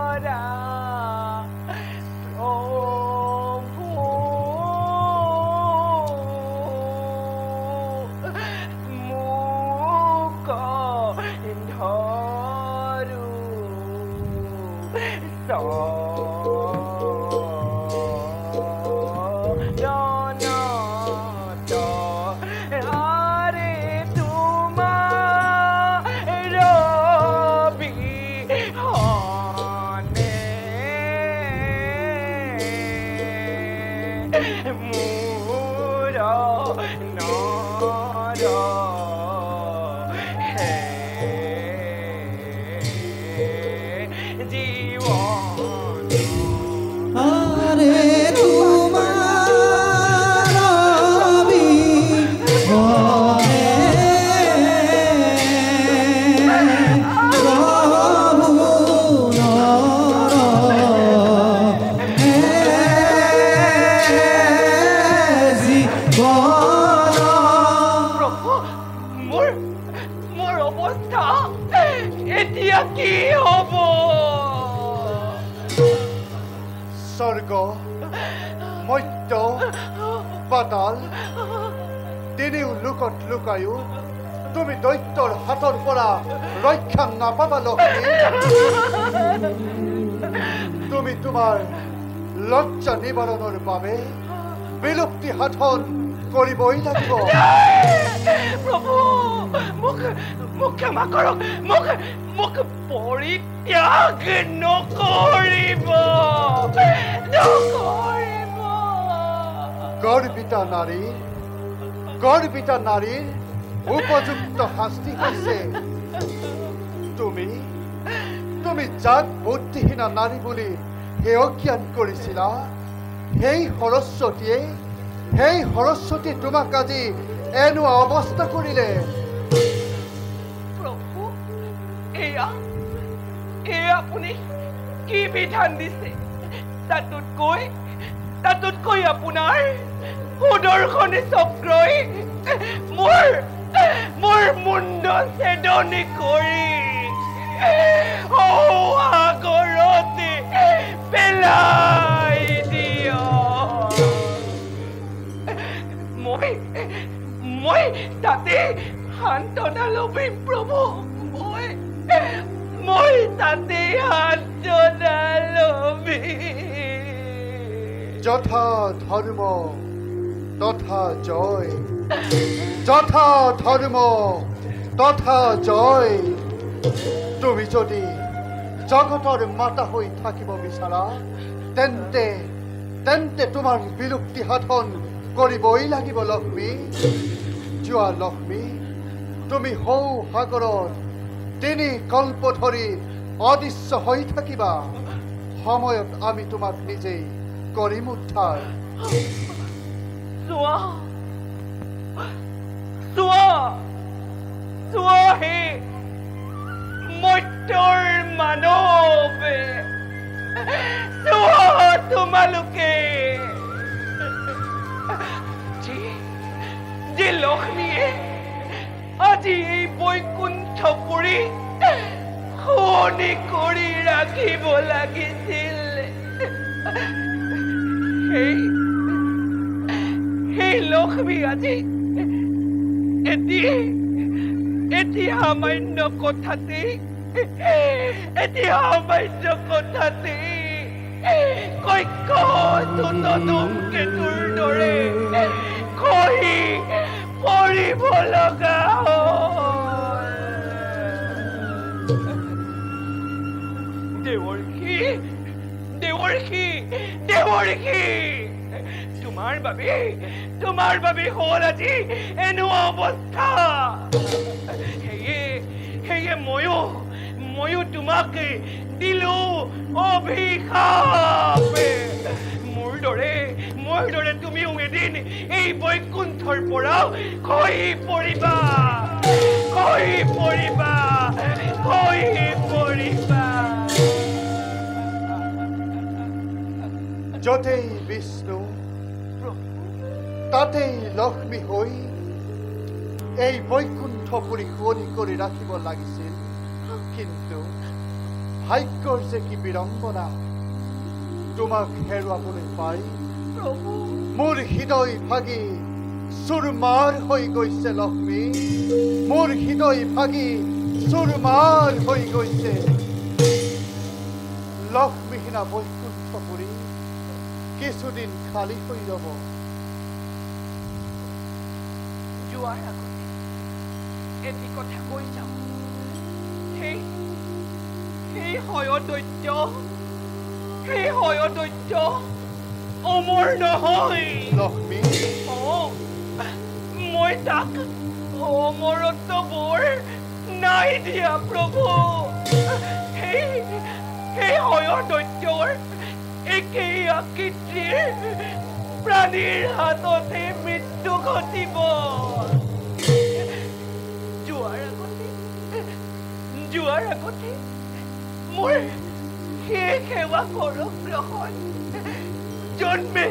কৰা প্ৰভু, মোক ধৰো স্বৰ্গ, মৰ্ত্য, পাতাল তিনিও লোকত লুকায়ো তুমি দৈত্যৰ হাতৰ পৰা ৰক্ষা নাপাবা লক্ষ্মী। তুমি তোমাৰ লজ্জা নিবাৰণৰ বাবে বিলুপ্তি সাধন কৰিবই লাগিব। প্ৰভু মোক ক্ষমা কৰক, মোক পৰিত্যাগ নকৰিব। গৰ্বিতা নাৰীৰ উপযুক্ত শাস্তি হৈছে তুমি তুমি যাক বুদ্ধিহীনা নাৰী বুলি হেয় জ্ঞান কৰিছিলা সেই সৰস্বতী তোমাক আজি এনেকুৱা অৱস্থা কৰিলে। প্ৰভু এয়া আপুনি কি বিধান দিছে? তাতোতকৈ আপোনাৰ সুদৰ্শনে চক্ৰই মোৰ মুণ্ড ছেদনি কৰি সাগৰতে পেলাই দিয়ক। মই তাতে সান্তনা লভিম প্ৰভু। মই তাতে সান্তনা লভিম। যথা ধৰ্ম তথা জয়, যথা ধৰ্ম তথা জয়। তুমি যদি জগতৰ মাতা হৈ থাকিব বিচাৰা তেন্তে তোমাৰ বিলুপ্তি সাধন কৰিবই লাগিব লক্ষ্মী। যোৱা লক্ষ্মী, তুমি সৌ সাগৰত 3 কল্প ধৰি অদৃশ্য হৈ থাকিবা। সময়ত আমি তোমাক নিজেই কৰিম উদ্ধাৰ। চোৱা হে মৰ্ত্যৰ মানৱে, চোৱা তোমালোকে যে লক্ষ্মীয়ে আজি এই বৈকুণ্ঠপুৰী শুৱনি কৰি ৰাখিব লাগিছিল, সেই লক্ষ্মী আজি এতিয়া সামান্য কথাতে কক্ষ ধূমকেতুৰ দৰে খহি পৰিব লগা হ'ল। দেৱৰ্ষি, তোমাৰ বাবে হ'ল আজি এনেকুৱা অৱস্থা। সেয়ে ময়ো তোমাকে দিলো অভিশাপ। মোৰ দৰে তুমিও এদিন এই বৈকুণ্ঠৰ পৰা খহি পৰিবা। য'তেই বিষ্ণু তাতেই লক্ষ্মী হৈ এই বৈকুণ্ঠপুৰী শুৱনি কৰি ৰাখিব লাগিছিল। কিন্তু ভাগ্যৰ যে কি বিড়ম্বনা, তোমাক হেৰুৱাবলৈ পাই মোৰ হৃদয় ভাগি চুৰমাৰ হৈ গৈছে লক্ষ্মী। মোৰ হৃদয় ভাগি চুৰমাৰ হৈ গৈছে। লক্ষ্মীহীনা বৈকুণ্ঠপুৰী কিছুদিন খালী হৈ ৰ'ব। যোৱাৰ আগতে এটি কথা কৈ যাওঁ। সেই হয়দৈত্য অমৰ নহয় লক্ষ্মী। মই তাক অমৰত্ব বৰ নাই দিয়া প্ৰভু। সেই হয়দৈত্যৰ একেই আকৃতিৰ প্ৰাণীৰ হাততে মৃত্যু ঘটিব। যোৱাৰ আগতে মোৰ শেষ সেৱা কৰক গ্ৰহণ। জন্মে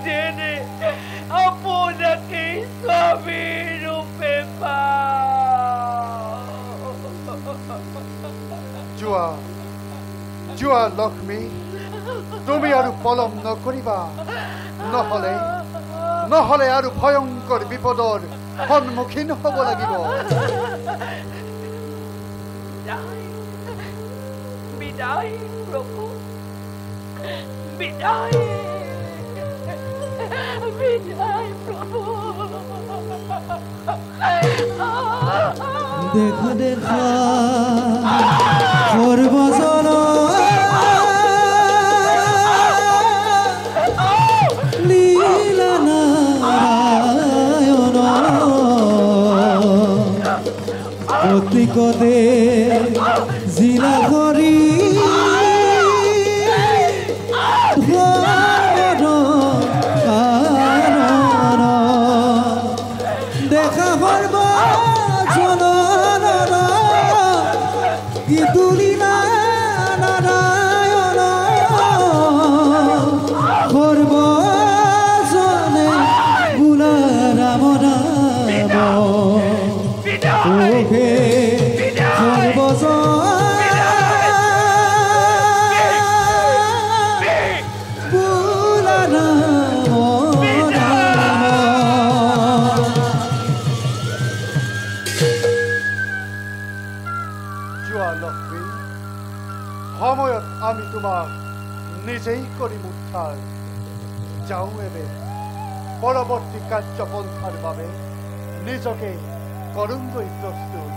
যেনে আপোনাকে স্বামী ৰূপে যোৱা লক্ষ্মী, তুমি আৰু পলম নকৰিবা। নহলে আৰু ভয়ংকৰ বিপদৰ সন্মুখীন হ'ব লাগিব। বিদায় প্ৰভু, বিদায় প্ৰভু। দেখা সৰ্বজন লীলা অতিকতে জিলা কৰি দেখা সৰ্ব জনন কি তুলিলা নাৰায়ণ সৰ্বজনে বোলা ৰাম ৰাম ওহে সৰ্বজন বোলা ৰাম যোৱা লক্ষ্মী সময়ত আমি তোমাক নিজেই কৰিম উদ্ধাৰ যাওঁ এবে পৰৱৰ্তী কাৰ্যপন্থাৰ বাবে নিজকে কৰোঁগৈ প্ৰস্তুত